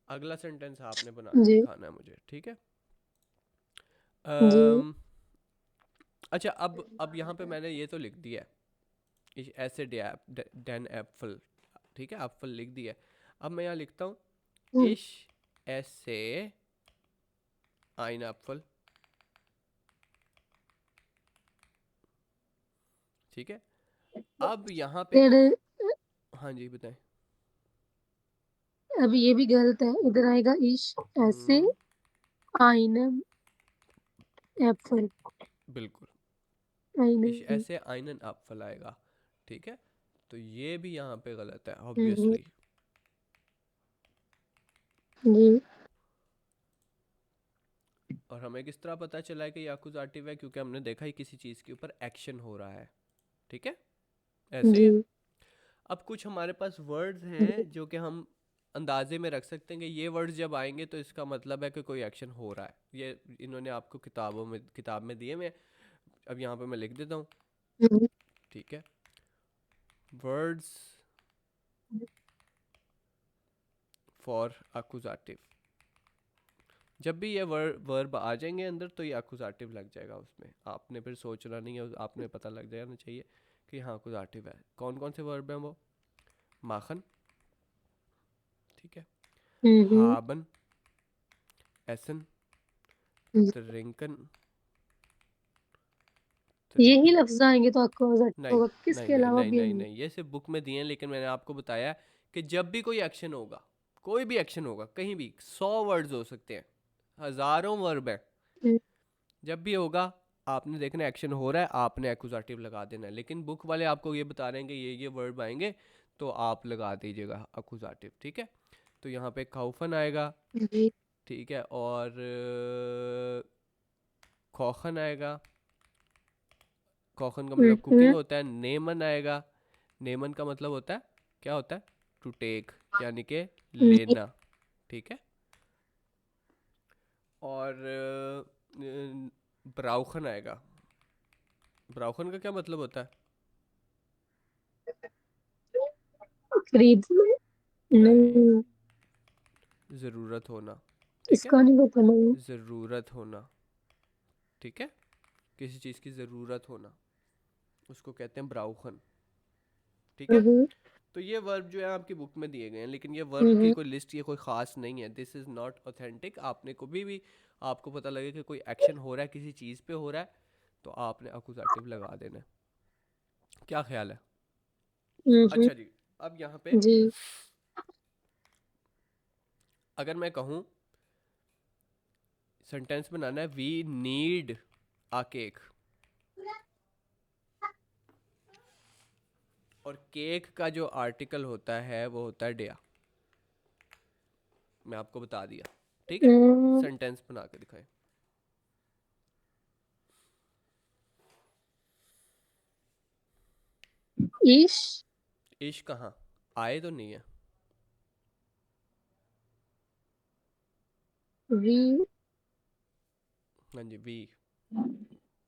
अगला सेंटेंस आपने बना के जी दिखाना है मुझे। ठीक है, जी अच्छा, अब यहाँ पे मैंने ये तो लिख दिया है ऐसे डैन एप्पल। ठीक है, एप्पल लिख दिया है। अब मैं यहाँ लिखता हूँ इश ऐसे आइन एप्पल। ठीक है, अब यहाँ पे फिर हाँ जी बताएं। अब ये भी गलत है, इधर आएगा इश ऐसे हम्म, आइनम एप्पल। बिल्कुल, इश आइनम। ऐसे आइनन एप्पल आएगा। ठीक है, तो ये भी यहाँ पे गलत है हम्म, ऑब्वियसली। जी और हमें किस तरह पता चला है कि ये अकुजाटिव है? क्योंकि हमने देखा ही किसी चीज़ के ऊपर एक्शन हो रहा है। ठीक है, ऐसे ही जी है। अब कुछ हमारे पास वर्ड्स हैं जो कि हम अंदाजे में रख सकते हैं कि ये वर्ड्स जब आएंगे तो इसका मतलब है कि कोई एक्शन हो रहा है। ये इन्होंने आपको किताब में दिए। मैं अब यहाँ पे मैं लिख देता हूँ। हम्म, ठीक है, वर्ड्स फॉर अकुजाटिव। जब भी ये वर्ब आ जाएंगे अंदर तो ये अकुजाटिव लग जाएगा उसमें। आपने फिर सोचना नहीं है, आपने पता लग जाना चाहिए कि हाँ अकुजाटिव है। कौन कौन से वर्ब हैं वो? माखन, ठीक है, हम्म, haben, essen, हम्म। trinken, यही trinken। लफ्ज आएंगे तो आपको नहीं होगा, नहीं किसके नहीं अलावा नहीं भी नहीं आएंगे? नहीं, ये सिर्फ बुक में दिए हैं, लेकिन मैंने आपको बताया कि जब भी कोई एक्शन होगा, कोई भी एक्शन होगा कहीं भी, 100 वर्ड्स हो सकते हैं, हजारों वर्ब हैं, हम्म, जब भी होगा आपने देखना एक्शन हो रहा है, आपने एक्यूजाटिव लगा देना है। लेकिन बुक वाले आपको ये बता रहे हैं कि ये वर्ब आएंगे तो आप लगा दीजिएगा एक्यूजाटिव। ठीक है, तो यहाँ पे खाउफन आएगा। जी ठीक है, और खौखन आएगा। खौखन का मतलब कुकिंग हम्म, होता है। नेमन आएगा। नेमन का मतलब होता है, क्या होता है? टू टेक, यानी कि जी लेना। ठीक है, और ब्राउखन आएगा। ब्राउखन का क्या मतलब होता है? खरीद नहीं, नहीं, ज़रूरत होना। ठीक है, इसका नहीं पता नहीं। ज़रूरत होना। ठीक है, किसी चीज़ की ज़रूरत होना, उसको कहते हैं ब्राउखन। ठीक है, हम्म, तो ये वर्ब जो है आपकी बुक में दिए गए हैं, लेकिन ये वर्ब की हम्म, कोई लिस्ट, ये कोई ख़ास नहीं है। This is not authentic. आपने कभी भी आपको पता लगे कि कोई एक्शन हो रहा है, किसी चीज़ पे हो रहा है, तो आपने अकुजाटिव लगा देना है। क्या ख्याल है? हम्म, अच्छा जी, अब यहाँ पे जी अगर मैं कहूँ सेंटेंस बनाना है, वी नीड आ केक, और केक का जो आर्टिकल होता है वो होता है डेया। मैं आपको बता दिया। ठीक है, हम्म, सेंटेंस बना के दिखाएं। इश इश कहाँ आए तो नहीं है। वी हाँ जी, वी,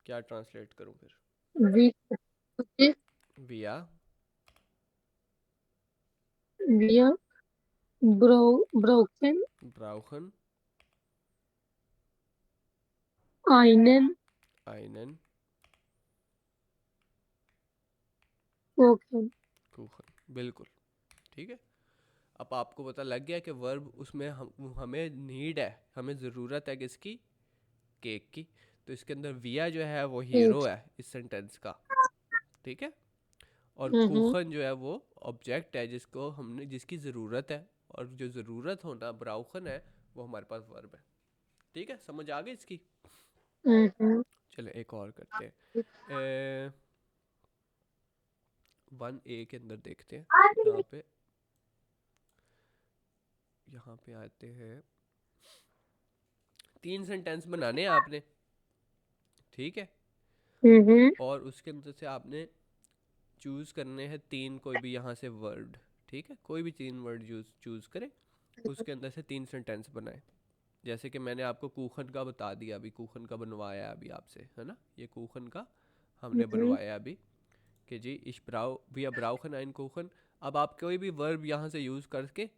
क्या ट्रांसलेट करूँ फिर? वी विया, विया ब्रोकन ब्राउखन, आइनन आइनन, ओकन। कुखन। बिल्कुल ठीक है। अब आपको पता लग गया कि वर्ब उसमें हमें नीड है, हमें ज़रूरत है किसकी? केक की। तो इसके अंदर विया जो है वो हीरो है इस सेंटेंस का, ठीक है। और कुखन जो है वो ऑब्जेक्ट है जिसको हमने जिसकी ज़रूरत है, और जो ज़रूरत होना ब्राउखन है वो हमारे पास वर्ब है, ठीक है। समझ आ गई इसकी। चले एक और करते हैं, 1A के अंदर देखते हैं। यहाँ पे आते हैं, 3 सेंटेंस बनाने हैं आपने, ठीक है। और उसके अंदर से आपने चूज करने हैं 3 कोई भी यहाँ से वर्ड, ठीक है। कोई भी 3 वर्ड चूज करें, उसके अंदर से 3 सेंटेंस बनाए। जैसे कि मैंने आपको कूखन का बता दिया अभी, कूखन का बनवाया अभी आपसे, है ना। ये कूखन का हमने बनवाया अभी कि जी इश ब्राउ वी ब्राउखन ein कूखन। अब आप कोई भी वर्ब यहाँ से यूज करके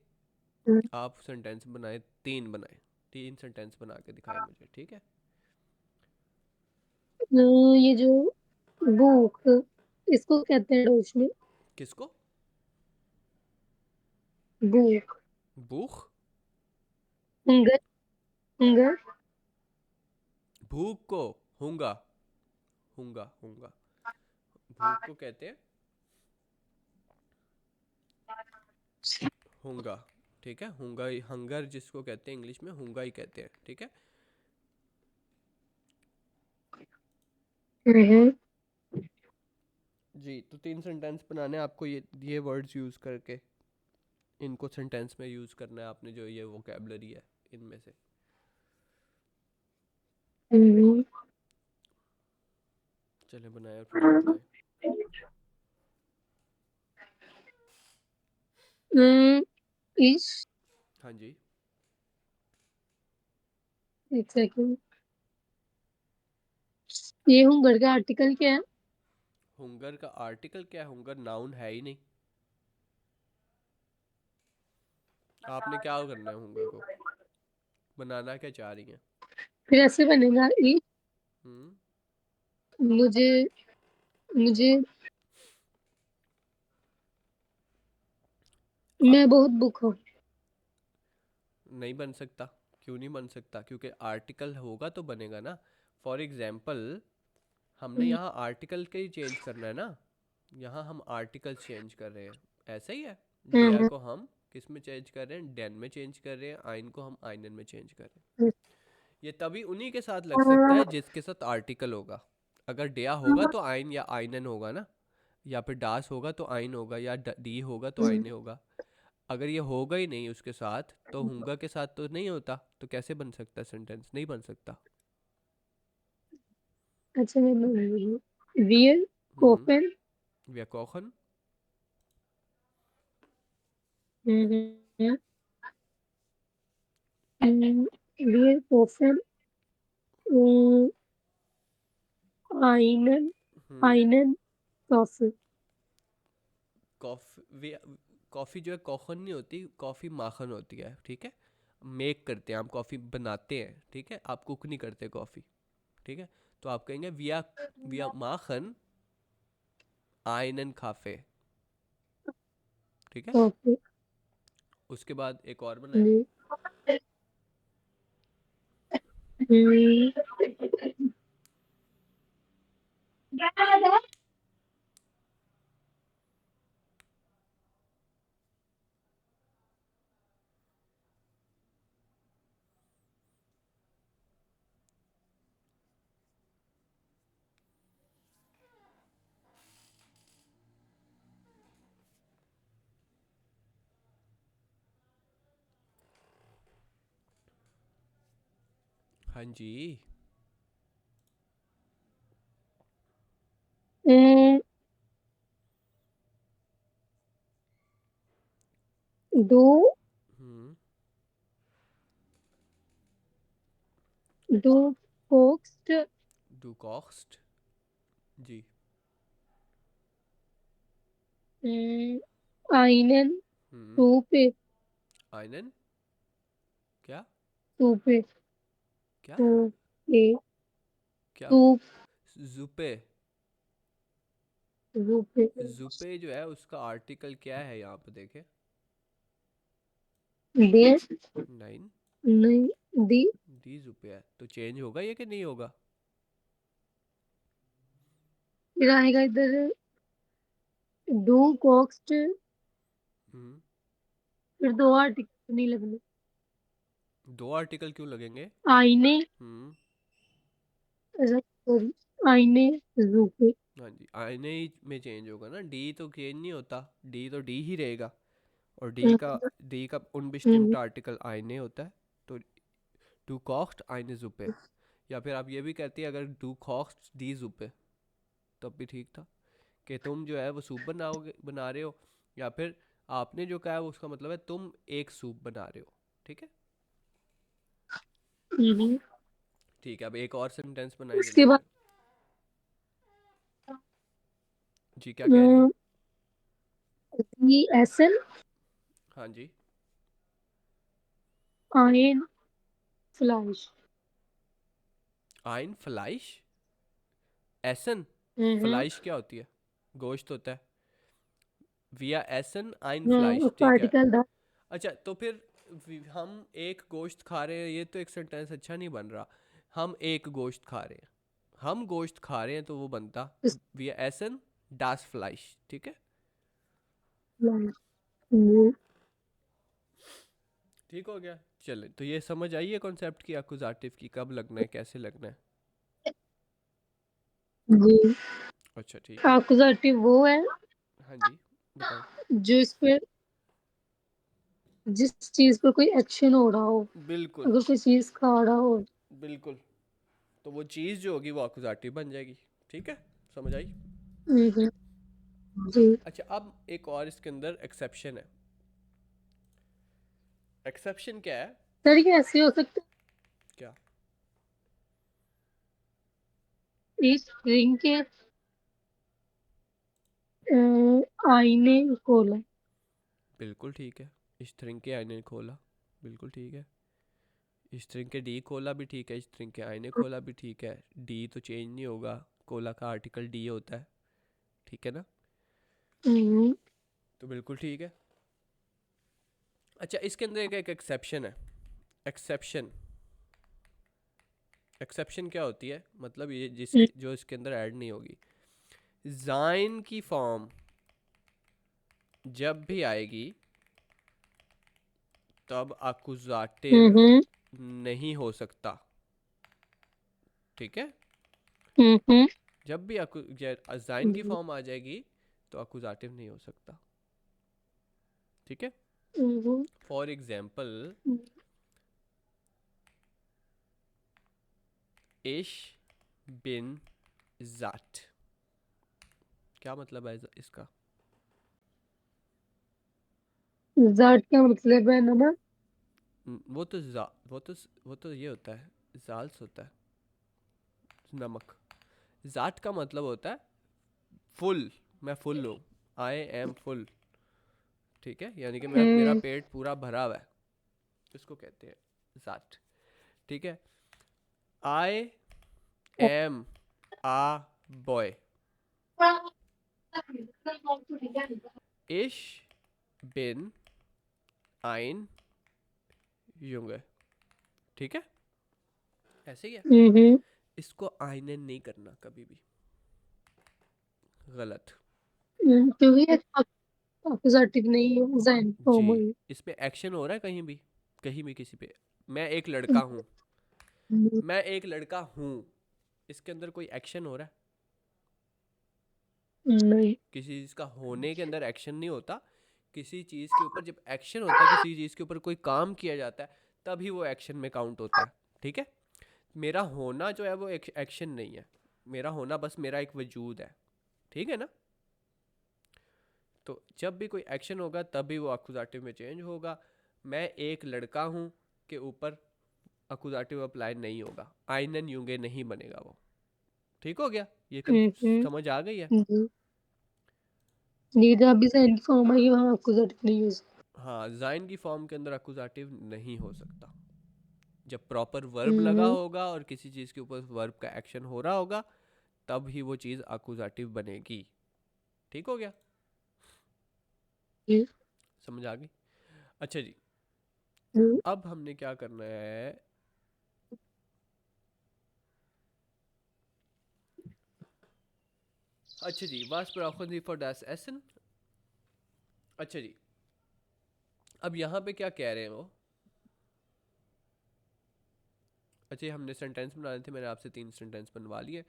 आप सेंटेंस बनाए, 3 बनाए, 3 सेंटेंस बना के दिखाए मुझे, ठीक है। ये जो बुक, इसको कहते हैं डोच में? किसको? बुक। भूख? हंगर। हंगर। भूख को हुंगा, हुंगा हुंगा, भूख को कहते हैं हुंगा, ठीक है। हुंगा ही, हंगर जिसको कहते हैं इंग्लिश में हुंगा ही कहते हैं, ठीक है। जी तो 3 सेंटेंस बनाने हैं आपको, ये वर्ड्स यूज करके इनको सेंटेंस में यूज करना है आपने, जो ये वोकैबुलरी है इनमें से। चले बनाए और फिर से बताएं। इश। हाँ जी। एक सेकंड, ये हंगर का आर्टिकल क्या है? हुंगर का आर्टिकल क्या है? हुंगर नाउन है ही नहीं। आपने क्या करना है हुंगर को, बनाना क्या चाह रही हैं? फिर ऐसे बनेगा इश। हम्म मुझे मुझे आ- मैं बहुत भूखा हूँ। नहीं बन सकता। क्यों नहीं बन सकता? क्योंकि आर्टिकल होगा तो बनेगा ना। फॉर एग्जाम्पल हमने यहाँ आर्टिकल के ही चेंज करना है ना, यहाँ हम आर्टिकल चेंज कर रहे हैं, ऐसा ही है। डेयर को हम किस में चेंज कर रहे हैं? डेन में चेंज कर रहे हैं। आइन को हम आइनन में चेंज कर रहे हैं। ये तभी उन्हीं के साथ लग सकता है जिसके साथ आर्टिकल होगा। अगर डेया होगा तो आइन या आइनन होगा ना, या फिर डास होगा तो आइन होगा, या डी होगा तो आइने होगा। अगर ये होगा ही नहीं उसके साथ, तो हुंगा के साथ तो नहीं होता, तो कैसे बन सकता है सेंटेंस? नहीं बन सकता। अच्छा, मैं बोल रही हूँ वियर हम्म कोफन। व्याकोखन। वियर कोफन आइनन हम्म आइनन कॉफी। कॉफी, कॉफ़ी जो है कोखन नहीं होती, कॉफ़ी माखन होती है, ठीक है। मेक करते हैं हम, कॉफ़ी बनाते हैं, ठीक है। आप कुक नहीं करते कॉफ़ी, ठीक है। तो आप कहेंगे विया विया माखन आइनन खाफे, ठीक है। कॉफी। उसके बाद एक और बनाए। हाँ जी। दो हम्म दो फोक्स्ड डू कॉस्ट, जी। आइनन हम्म सूप। आइनन क्या? सूप। क्या? सूप। क्या? सूप। जुपे? सूप। जुपे जो है उसका आर्टिकल क्या है यहाँ पे देखे? देर। नाइन। नहीं। दी। डी जुपे है, तो चेंज होगा ये कि नहीं होगा? फिर आएगा इधर डू कॉक्स्ट, हम्म, फिर 2 आर्टिकल नहीं लगने। 2 आर्टिकल क्यों लगेंगे? आईने, हम्म, सॉरी, आईने जू पे। हाँ जी, आईने ही में चेंज होगा ना, डी तो चेंज नहीं होता, डी तो डी ही रहेगा। और डी का हम्म, unbestimmter आर्टिकल आईने होता है। तो du kochst eine Suppe। या फिर आप ये भी कहती है अगर du kochst die Suppe, तब भी ठीक था कि तुम जो है वो सूप बना रहे हो, या फिर आपने जो कहा है उसका मतलब है तुम एक सूप बना रहे हो। ठीक है, हम्म। ठीक है, अब एक और सेंटेंस बनाए उसके जल्दी बाद से। जी क्या कह रही हैं? ये एसन, हाँ जी, आयन, फ्लाइश। आइन फ्लाइश, एसन, हम्म। फ्लाइश क्या होती है? गोश्त होता है। विया एसन आइन फ्लाइश, उसका ठीक है। आर्टिकल था। अच्छा तो फिर हम एक गोश्त खा रहे हैं, ये तो एक सेंटेंस अच्छा नहीं बन रहा। हम एक गोश्त खा रहे हैं, हम गोश्त खा रहे हैं तो वो बनता वी एसन डास फ्लाइश। ठीक है, ठीक हो गया। चले, तो ये समझ आई है कॉन्सेप्ट की अकुजाटिव की, कब लगना है कैसे लगना है। जी। अच्छा ठीक है, एक्यूजेटिव वो है हाँ जी बताएं। जो इस पे, जिस चीज पर कोई एक्शन हो रहा हो, बिल्कुल अगर कोई चीज खा रहा हो। बिल्कुल, तो वो चीज़ जो होगी वो अकुजाटिव बन जाएगी। ठीक है, समझ आई। हम्म, जी। अच्छा अब एक और इसके अंदर एक्सेप्शन है। एक्सेप्शन क्या है? सर ये ऐसे हो सकता क्या? है इस रिंग के आईने खोला। बिल्कुल ठीक है, स्ट्रिंग के आईने खोला, बिल्कुल ठीक है। स्ट्रिंग के डी खोला भी ठीक है, स्ट्रिंग के आईने खोला भी ठीक है। डी तो चेंज नहीं होगा, कोला का आर्टिकल डी होता है। ठीक है ना, हम्म, तो बिल्कुल ठीक है। अच्छा इसके अंदर एक एक्सेप्शन है। एक्सेप्शन, एक्सेप्शन क्या होती है? मतलब ये जिसके जो इसके अंदर ऐड नहीं होगी। जाइन की फॉर्म जब भी आएगी तब अकुजाटिव हम्म, नहीं हो सकता। ठीक है, हम्म, जब भी जाइन की फॉर्म आ जाएगी तो अकुजाटिव नहीं हो सकता। ठीक है, हम्म, फॉर एग्जाम्पल इश बिन जाट, क्या मतलब है इसका? जाट का मतलब है नमक। वो तो ये होता है, जाल्स होता है, नमक। जाट का मतलब होता है फुल, मैं फुल हूँ, आई एम फुल। ठीक है, यानी कि मैं, मेरा हम्म, पेट पूरा भरा हुआ है, इसको कहते हैं जाट। ठीक है, आई एम आ बॉय, इश बिन आइन युंगे। ठीक है, ऐसे ही है। हम्म, इसको आइनन नहीं करना कभी भी, गलत। क्योंकि एक्यूजेटिव नहीं है, जाइन जी, फॉर्म हुई। इसमें एक्शन हो रहा है कहीं भी, कहीं भी किसी पे। मैं एक लड़का हूँ, मैं एक लड़का हूँ, इसके अंदर कोई एक्शन हो रहा है? नहीं। किसी चीज़ का होने के अंदर एक्शन नहीं होता। किसी चीज़ के ऊपर जब एक्शन होता है, किसी चीज़ के ऊपर कोई काम किया जाता है, तभी वो एक्शन में काउंट होता है। ठीक है, मेरा होना जो है वो एक एक्शन नहीं है, मेरा होना बस मेरा एक वजूद है। ठीक है ना, तो जब भी कोई एक्शन होगा तभी वो अकुजाटिव में चेंज होगा। मैं एक लड़का हूँ के ऊपर अकुजाटिव अप्लाई नहीं होगा, आइनन यूंगे नहीं बनेगा वो। ठीक हो गया, ये हम्म, समझ आ गई है। जी। ये जब भी जाइन की फॉर्म आई वहाँ एक्यूजेटिव नहीं यूज। हाँ, जाइन की फॉर्म के अंदर अकुजाटिव नहीं हो सकता। जब प्रॉपर वर्ब लगा हम्म, होगा और किसी चीज़ के ऊपर वर्ब का एक्शन हो रहा होगा, तब ही वो चीज़ अकुजाटिव बनेगी। ठीक हो गया, जी। समझ आ गई। अच्छा जी, हम्म, अब हमने क्या करना है, अच्छा जी, was brauchen Sie for das Essen? अच्छा जी, अब यहाँ पे क्या कह रहे हैं वो? अच्छा, हमने सेंटेंस बनाने थे, मैंने आपसे 3 सेंटेंस बनवा लिए।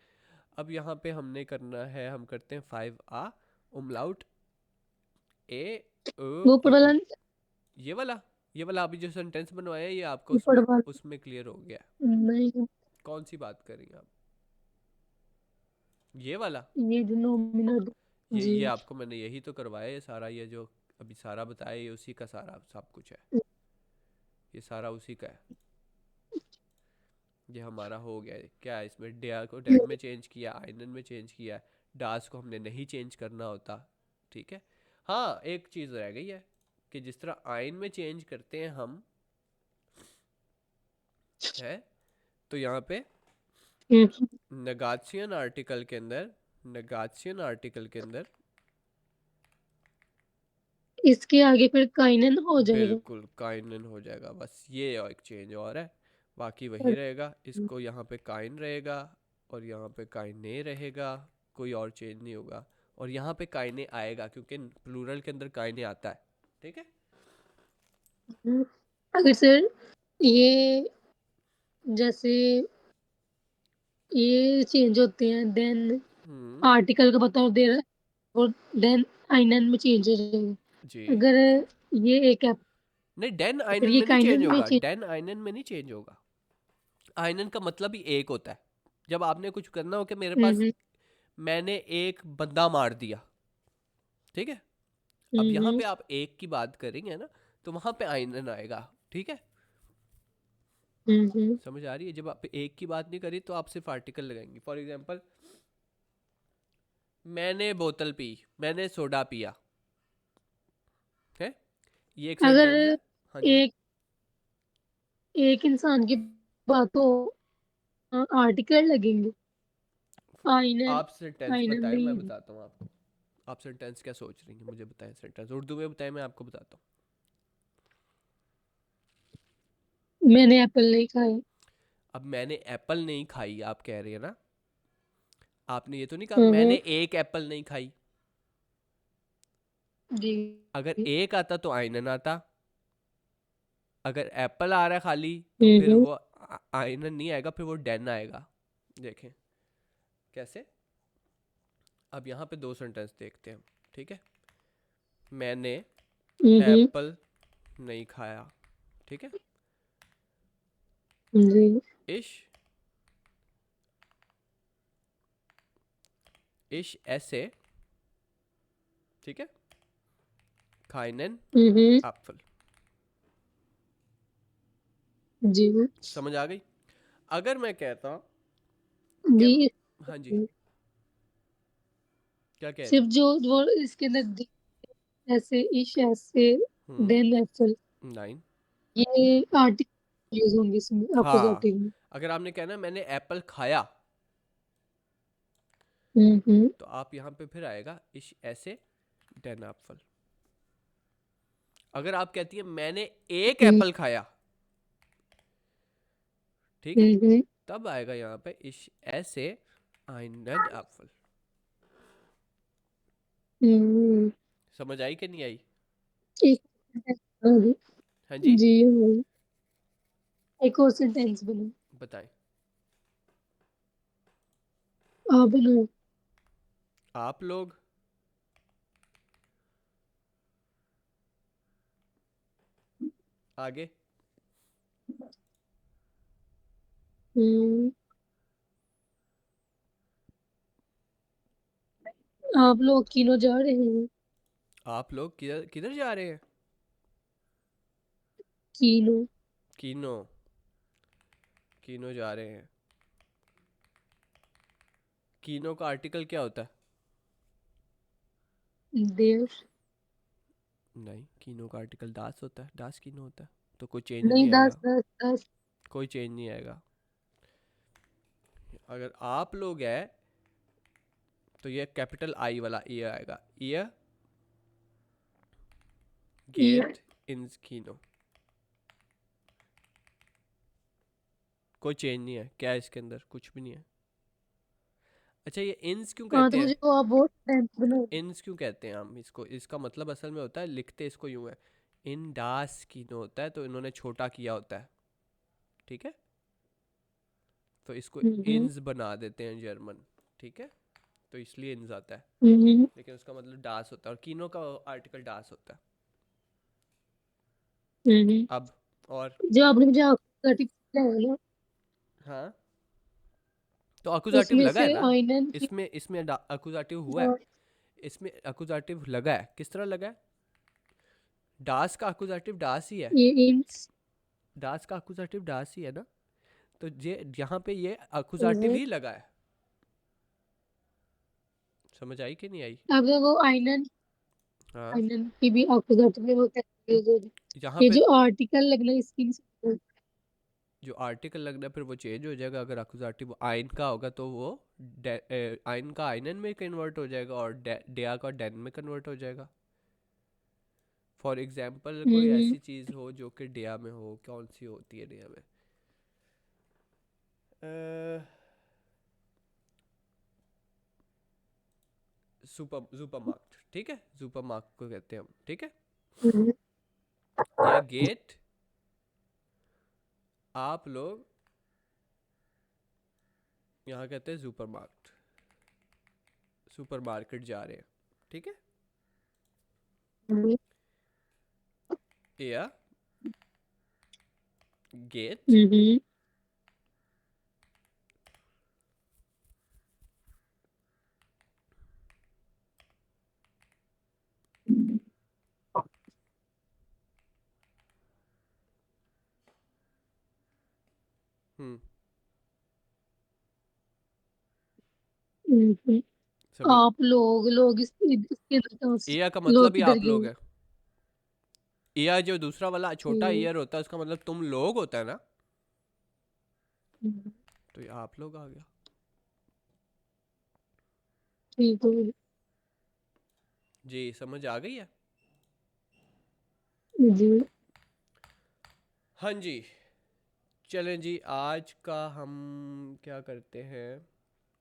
अब यहाँ पे हमने करना है, हम करते हैं 5A उमलाउट ए वो और ऊपर वाला उ। ये वाला अभी जो सेंटेंस बनवाया है, ये आपको ऊपर उसमें वाला उसमें क्लियर हो गया है। नहीं, कौन सी बात कर रही हैं आप? ये वाला? ये जो नॉमिनल। जी। ये आपको मैंने यही तो करवाया, ये सारा, ये जो अभी सारा बताया, ये उसी का सारा सब कुछ है, ये सारा उसी का है। ये हमारा हो गया है। क्या है इसमें? डेयर को डेन में चेंज किया, आइनन में चेंज किया, डास को हमने नहीं चेंज करना होता। ठीक है। हाँ, एक चीज़ रह गई है कि जिस तरह आइन में चेंज करते हैं हम, है, तो यहाँ पे नेगेशियन आर्टिकल के अंदर, नेगेशियन आर्टिकल के अंदर इसके आगे फिर काइनन हो जाएगा। बिल्कुल काइनन हो जाएगा, बस ये एक चेंज और है, बाकी वही और रहेगा। इसको यहाँ पे काइन रहेगा और यहाँ पे काइने रहेगा, कोई और चेंज नहीं होगा। और यहाँ पे काइने आएगा क्योंकि प्लूरल के अंदर काइने आता है। ठीक है। अगर सर ये जैसे ये चेंज होते हैं, देन हम्म। आर्टिकल का बता दे रहा है और देन आइनन में चेंज हो जी। जाएगा। अगर ये एक है नहीं, डेन तो फिर आइनन ये में नहीं चेंज काइनन में होगा, चेंज। डेन आइनन में नहीं चेंज होगा। आइनन का मतलब ही एक होता है। जब आपने कुछ करना हो कि मेरे पास, हम्म मैंने एक बंदा मार दिया, ठीक है, अब यहाँ हम्म पे आप एक की बात करेंगे ना, तो वहां पे आइनन आएगा। ठीक है। हम्म समझ आ रही है? जब आप एक की बात नहीं करी तो आप सिर्फ आर्टिकल लगाएंगे। फॉर एग्जांपल, मैंने बोतल पी, मैंने सोडा पिया, है, ये एक अगर सेंटेंस है। हाँ जी। एक एक इंसान की बात हो आर्टिकल लगेंगे। आइनन आप सेंटेंस आइनन बताएं, मैं नहीं। बताता हूँ आपको। आप सेंटेंस क्या सोच रही हैं, मुझे बताएं। सेंटेंस उर्दू में बताएं, मैं आपको बताता हूँ। मैंने एप्पल नहीं खाया। अब मैंने एप्पल नहीं खाई आप कह रही है ना, आपने ये तो नहीं कहा मैंने हम्म एक एप्पल नहीं खाई। जी। अगर एक आता तो आइनन आता, अगर एप्पल आ रहा है खाली तो फिर हम्म वो आइनन नहीं आएगा, फिर वो डेन आएगा। देखें कैसे। अब यहाँ पे 2 सेंटेंस देखते हैं। ठीक है। मैंने हम्म एप्पल नहीं खाया। ठीक है। जी। इश, इश ऐसे, ठीक है, खाइनन हम्म एप्पल। जी समझ आ गई? अगर मैं कहता हूँ कि, जी। हाँ जी, क्या कह रही सिर्फ जो वो इसके अंदर ऐसे इश ऐसे हूँ? देन एप्पल, 9। ये आर्टिकल यूज होंगे इसमें हाँ, अपोजिटिव में। अगर आपने कहना मैंने एप्पल खाया, हम्म तो आप यहाँ पे फिर आएगा इश ऐसे डेन एप्पल। अगर आप कहती है मैंने एक हम्म एप्पल खाया, ठीक है, हम्म तब आएगा यहाँ पे इश ऐसे einen एप्पल। हम्म। समझ आई कि नहीं आई? एक आगे। हाँ जी, जी हाँ। एक और सेंटेंस बना। बताएं। आप बनाओ। आप लोग, आगे। हम्म। आप लोग किनो जा रहे हैं? आप लोग किधर किधर जा रहे हैं? किनो। कीनो, कीनो जा रहे हैं। कीनो का आर्टिकल क्या होता है? देर। नहीं, कीनो का आर्टिकल दास होता है, दास कीनो होता है, तो कोई चेंज नहीं, नहीं दस आएगा। दस दस। कोई चेंज नहीं आएगा। अगर आप लोग है तो ये कैपिटल आई वाला ई आएगा, ईयर ये गेट इन कीनो। कोई चेंज नहीं है, क्या है इसके अंदर? कुछ भी नहीं है। अच्छा, ये इन्स क्यों हाँ तो कहते हैं? मुझे वो आप बहुत टेंथ बना। इन्स क्यों कहते हैं हम इसको? इसका मतलब असल में होता है, लिखते इसको यूं है, इन डास कीनो होता है, तो इन्होंने छोटा किया होता है, ठीक है, तो इसको हम्म इन्स बना देते हैं जर्मन, ठीक है, तो इसलिए इन्स आता है, हम्म लेकिन उसका मतलब डास होता है, और कीनो का आर्टिकल डास होता है। हम्म। अब और जो आपने मुझे सर्टिफिकेट है ना, हाँ, तो अकुजाटिव उसमें लगा है से ना, आइनन की इसमें अकुजाटिव हुआ है, इसमें अकुजाटिव लगा है, किस तरह लगा है? डास का अकुजाटिव डास ही है, ये इंस। डास का अकुजाटिव डास ही है ना, तो ये यहाँ पे ये अकुजाटिव ही लगा है। समझ आई कि नहीं आई? अब देखो आइनन, हाँ, आइनन की भी अपोजिट में होता है यहाँ ये पे जो आर्टिकल लगना इसकी नहीं। जो आर्टिकल लगना है फिर वो चेंज हो जाएगा, अगर अकुजाटिव आइन का होगा तो वो आइन का आइनन में कन्वर्ट हो जाएगा, और डेया का डेन में कन्वर्ट हो जाएगा। फॉर एग्जाम्पल कोई हम्म ऐसी चीज़ हो जो कि डेया में हो, कौन सी होती है डेया में? सुपर सुपरमार्केट, ठीक है, सुपरमार्केट को कहते हैं हम, ठीक है, हम्म या गेट, आप लोग यहाँ कहते हैं सुपरमार्केट, सुपरमार्केट जा रहे हैं, ठीक है, हम्म या गेट, हम्म हम्म, हम्म। समझ? आप लोग लोग इसके अंदर कहाँ से- एया का लोग मतलब ही किधर आप लोग गए? है। एया जो दूसरा वाला छोटा ठीक ईयर होता है उसका मतलब तुम लोग होता है ना, हम्म, तो ये आप लोग आ गया। ठीक है जी, समझ आ गई है? जी। हाँ जी, चलें जी, आज का हम क्या करते हैं,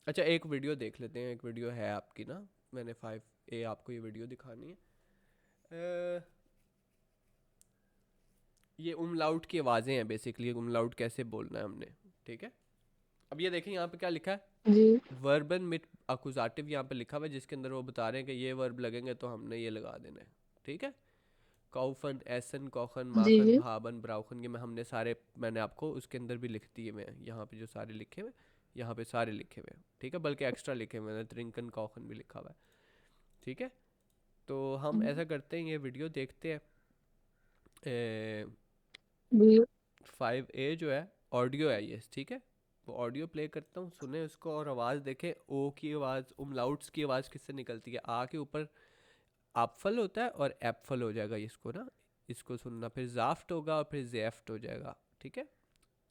अच्छा एक वीडियो देख लेते हैं, एक वीडियो है आपकी ना, मैंने 5A आपको ये वीडियो दिखानी है। ये उमलाउट की आवाज़ें हैं बेसिकली, उमलाउट कैसे बोलना है हमने, ठीक है। अब ये देखें यहाँ पे क्या लिखा है, जी वर्बन मिट अकुजाटिव यहाँ पे लिखा हुआ है, जिसके अंदर वो बता रहे हैं कि ये वर्ब लगेंगे तो हमने ये लगा देना है, ठीक है। काउफन, एसन, कौखन, माखन, जी भाबन, ब्राउखन, ये हमने सारे, मैंने आपको उसके अंदर भी लिख दिए हुए हैं, यहाँ पे जो सारे लिखे हुए हैं, यहाँ पे सारे लिखे हुए हैं, ठीक है, बल्कि एक्स्ट्रा लिखे हुए हैं, त्रिंकन कौखन भी लिखा हुआ है, ठीक है। तो हम ऐसा करते हैं, ये वीडियो देखते हैं। जी 5A जो है ऑडियो है ये, ठीक है, वो ऑडियो प्ले करता हूँ, सुने उसको, और आवाज़ देखें, ओ की आवाज़, उमलाउट्स की आवाज़ किससे निकलती है, आ के ऊपर आपफल होता है और एपफल हो जाएगा, इसको ना, इसको सुनना, फिर जाफ्ट होगा और फिर जेफ्ट हो जाएगा, ठीक है।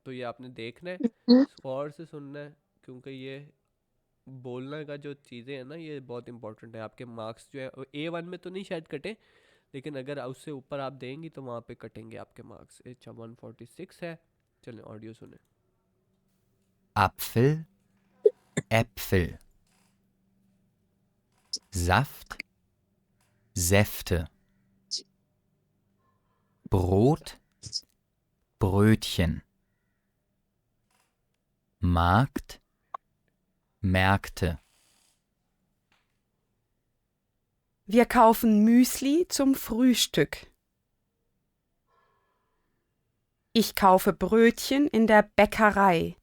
तो ये आपने देखना है, गौर से सुनना है, क्योंकि ये बोलने का जो चीज़ें हैं ना, ये बहुत इंपॉर्टेंट है, आपके मार्क्स जो है A1 में तो नहीं शायद कटे, लेकिन अगर उससे ऊपर आप देंगी तो वहाँ पे कटेंगे आपके मार्क्स। अच्छा 146 है, चलें ऑडियो सुने। Apfel, Äpfel, Saft, Säfte, Brot, Brötchen, Markt, Märkte, Wir kaufen Müsli zum Frühstück. Ich kaufe Brötchen in der Bäckerei.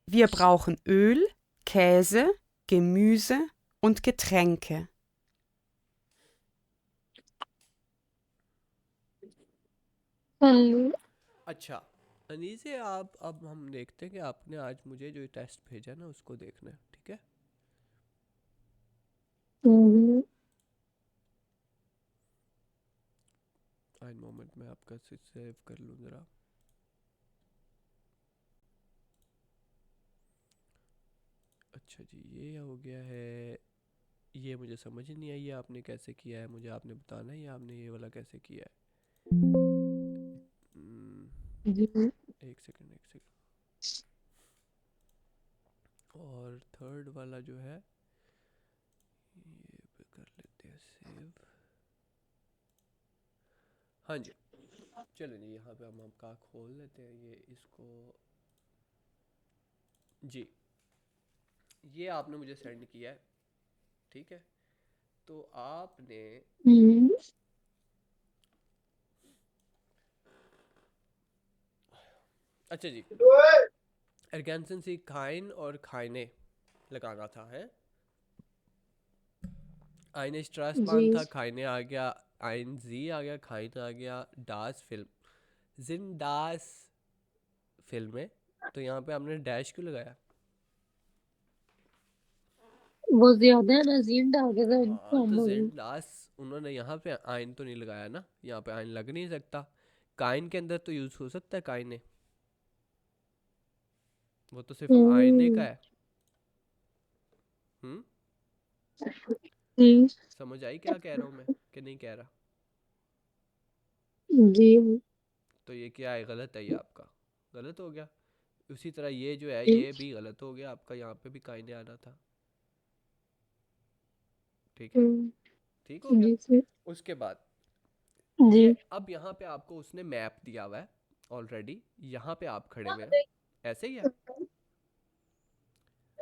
Wir brauchen Öl, Käse, Gemüse und Getränke. Hello. अच्छा अनीसे, आप, अब हम देखते हैं कि आपने आज मुझे जो टेस्ट भेजा ना उसको देखना है, ठीक है। हम्म आज मोमेंट में आपका सेव कर लूँ ज़रा। अच्छा जी, ये हो गया है, ये मुझे समझ ही नहीं आई ये आपने कैसे किया है, मुझे आपने बताना है ये आपने ये वाला कैसे किया है। जी एक सेकंड, एक सेकंड। थर्ड वाला जो है ये पे कर लेते हैं सेव। हाँ जी, चलो जी, यहाँ पे हम आपका खोल लेते हैं ये इसको। जी, ये आपने मुझे सेंड किया है, ठीक है। तो आपने हम्म अच्छा जी, एर्गेंसन सी खाइन और खाइने लगाना था है। आइने जी स्ट्रासबान था, खाइने आ गया, आइन जी आ गया, खाइन आ गया, डास फिल्म, जिन डास फिल्म में। तो यहाँ पे हमने डैश क्यों लगाया? वो ज्यादा है ना, जीन डाल के तो हाँ, कम तो हो जिन गई। डास उन्होंने यहाँ पे आइन तो नहीं लगाया ना, यहाँ पे आइन लग नहीं सकता। काइन के अंदर तो यूज हो सकता है काइने, वो तो सिर्फ आईने का हम्म है। हम्म, जी समझ आई क्या कह रहा हूँ मैं कि नहीं कह रहा? जी तो ये क्या है, गलत है, ये आपका गलत हो गया। उसी तरह ये जो है जी ये भी गलत हो गया आपका, यहाँ पे भी काइने आना था, ठीक है, हम्म, ठीक हो गया। जी सर उसके बाद जी ये अब यहाँ पे आपको उसने मैप दिया हुआ है ऑलरेडी, यहाँ पे आप खड़े हुए हैं, ऐसे ही है।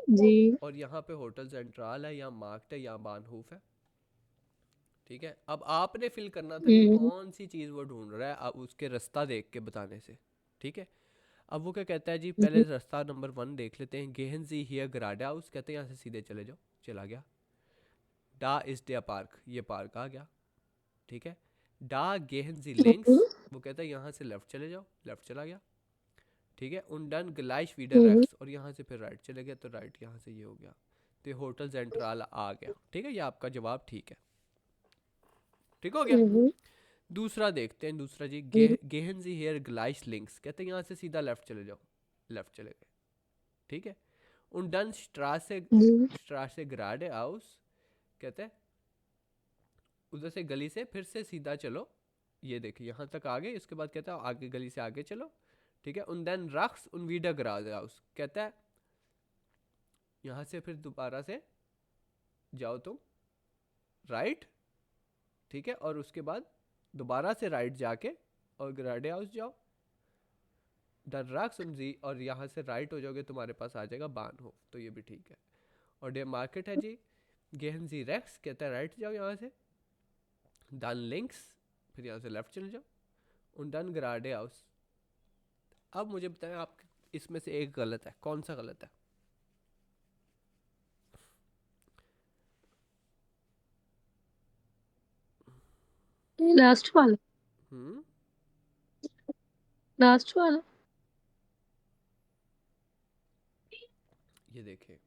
जी और यहाँ पे होटल सेंट्रल है, यहाँ मार्क्ड है, यहाँ बानहूफ है, ठीक है। अब आपने फिल करना था कि हम्म कौन सी चीज़ वो ढूंढ रहा है, अब उसके रास्ता देख के बताने से, ठीक है। अब वो क्या कहता है जी, पहले जी रास्ता नंबर 1 देख लेते हैं। गेहनजी हियर गराडे हाउस, कहते हैं यहाँ से सीधे चले जाओ, चला गया। डा इस डिया पार्क, ये पार्क आ गया, ठीक है। डा गेहनजी लिंक्स, वो कहता है यहाँ से लेफ्ट चले जाओ, लेफ्ट चला गया, ठीक है। उनडन ग्लाइश वीडर हम्म रेक्स, और यहाँ से फिर राइट चले गए, तो राइट यहाँ से ये हो गया, तो ये होटल सेंट्रल आ गया, ठीक है। ये आपका जवाब ठीक है, ठीक हो गया। हम्म दूसरा देखते हैं, दूसरा जी, गेहनजी हेयर ग्लाइश लिंक्स, कहते हैं यहाँ से सीधा लेफ्ट चले जाओ, लेफ्ट चले गए, ठीक है। उनडन स्ट्रासे जी स्ट्रासे ग्राडे हाउस, कहते हैं उधर से गली से फिर से सीधा चलो, ये देखिए यहाँ तक आ गए, इसके बाद कहता है आगे गली से आगे चलो, ठीक है। उन देन रक्स उन वीडा ग्राज हाउस, कहता है यहाँ से फिर दोबारा से जाओ तुम राइट, ठीक है। और उसके बाद दोबारा से राइट जाके और ग्राडे हाउस जाओ, द रक्स उन जी, और यहाँ से राइट हो जाओगे, तुम्हारे पास आ जाएगा बानहोफ, तो ये भी ठीक है। और डे मार्केट है जी, गेहन जी रेक्स, कहता है राइट जाओ यहाँ से, डन लिंक्स, फिर यहाँ से लेफ्ट चले जाओ, उन डन ग्राडे हाउस। अब मुझे बताएं आप इसमें से एक गलत है, कौन सा गलत है? लास्ट वाला, हम्म, लास्ट वाला। ये देखिए,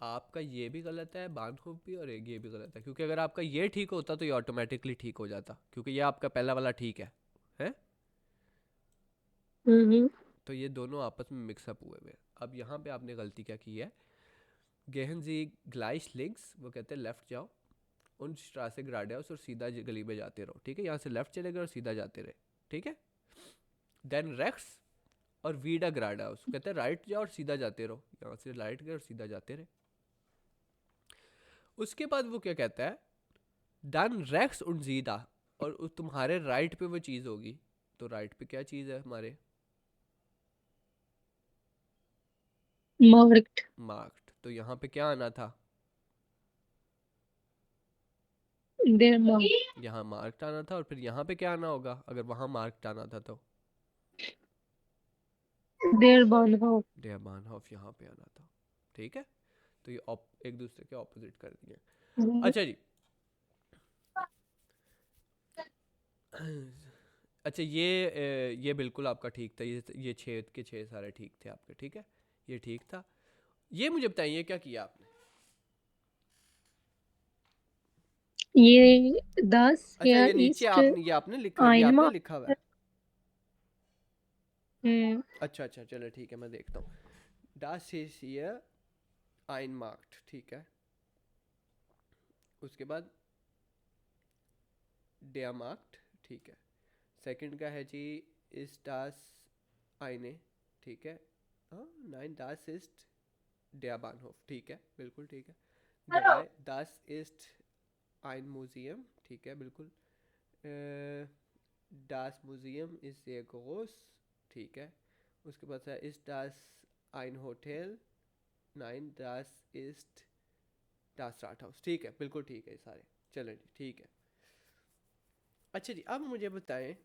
आपका ये भी गलत है, बानहूफ भी, और एक ये भी गलत है, क्योंकि अगर आपका ये ठीक होता तो ये ऑटोमेटिकली ठीक हो जाता, क्योंकि ये आपका पहला वाला ठीक है? हम्म तो ये दोनों आपस में मिक्सअप हुए हुए हैं। अब यहाँ पे आपने गलती क्या की है, गेहन जी ग्लाइश लिंक्स, वो कहते हैं लेफ्ट जाओ, उन स्ट्रासे ग्राडे हाउस, और सीधा गली में जाते रहो, ठीक है। यहाँ से लेफ्ट चले गए और सीधा जाते रहे, ठीक है। देन रेक्स और वीडा ग्राडा हाउस, कहते हैं राइट जाओ और सीधा जाते रहो, यहाँ से राइट गए और सीधा जाते रहे। उसके बाद वो क्या कहता है, डन रेक्स उन जीदा, और तुम्हारे राइट पे वो चीज़ होगी, तो राइट पे क्या चीज़ है हमारे? मार्क्ड। मार्क्ड, तो यहाँ पे क्या आना था? There marked. यहाँ मार्क्ड आना था, और फिर यहाँ पे क्या आना होगा अगर वहाँ मार्क्ड आना था तो? देयर बानहाफ। डेयर बानहॉफ यहाँ पे आना था, ठीक है। तो ये एक दूसरे के ऑपोजिट कर दिए। अच्छा जी, अच्छा ये बिल्कुल आपका ठीक था, ये छः के छः सारे ठीक थे आपके, ठीक है, ये ठीक था। ये मुझे बताइए क्या किया आपने? ये 10 अच्छा, हेयर ये नीचे ईस्ट ये आइन आपने मार्क। लिखा हुआ है। हम्म अच्छा अच्छा, चलो ठीक है, मैं देखता हूँ। डास इज हियर आइन मार्क्ड, ठीक है। उसके बाद डे मार्क्ड, ठीक है। सेकंड का है जी इस डास आइने, ठीक है। हाँ, 9 डास इस्ट der Bahnhof, ठीक है, बिल्कुल ठीक है। drei, das ist ein Museum, ठीक है, बिल्कुल। das Museum ist sehr groß, ठीक है। उसके बाद है ist das ein Hotel, nein, das ist das Rathaus, ठीक है, बिल्कुल ठीक है ये सारे। चलो जी, ठीक है। अच्छा जी, अब मुझे बताएं,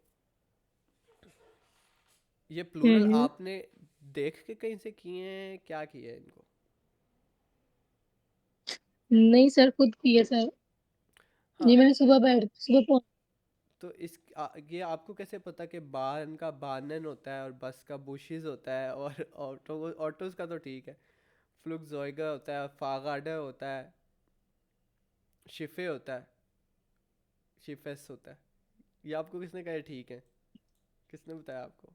ये प्लूरल आपने देख के कहीं से किए हैं, क्या किए हैं इनको? नहीं सर, खुद किए सर। हाँ, ये मैंने सुबह पहुंच। तो ये आपको कैसे पता कि बान का बानन होता है और बस का बुशिज होता है और ऑटोज का तो ठीक है, फ्लुक्सोइगर होता है, फागार्डर होता है, शिफे होता है, शिफेस होता है। ये आपको किसने कहा ठीक है? किसने बताया आपको?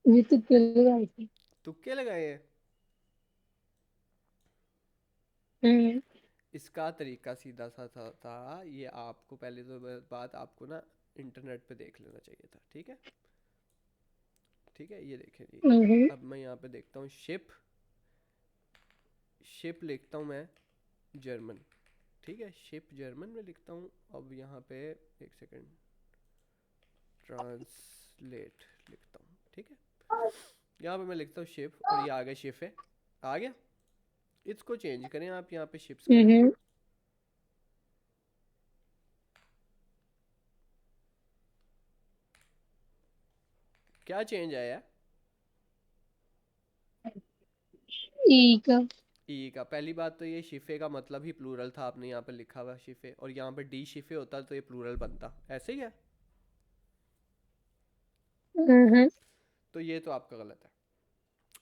ये तो कल आई थी। तुक्के लगाए हैं? हम्म। इसका तरीका सीधा सा था, ये आपको पहले तो बात आपको ना इंटरनेट पे देख लेना चाहिए था, ठीक है? ठीक है, ये देखें जी। अब मैं यहाँ पे देखता हूँ शिप, शिप लिखता हूँ मैं जर्मन, ठीक है, शिप जर्मन में लिखता हूँ। अब यहाँ पे एक सेकंड, ट्रांसलेट लिखता हूँ, ठीक है। यहाँ पे मैं लिखता हूँ शिप और ये आ गया शिप है, आ गया। इसको चेंज करें आप, यहाँ पे शिप्स करें। क्या चेंज आया? ई का। ई का। पहली बात तो ये शिफे का मतलब ही प्लूरल था, आपने यहाँ पे लिखा हुआ शिफे, और यहाँ पे डी शिफे होता तो ये प्लूरल बनता, ऐसे ही है। तो ये तो आपका गलत है।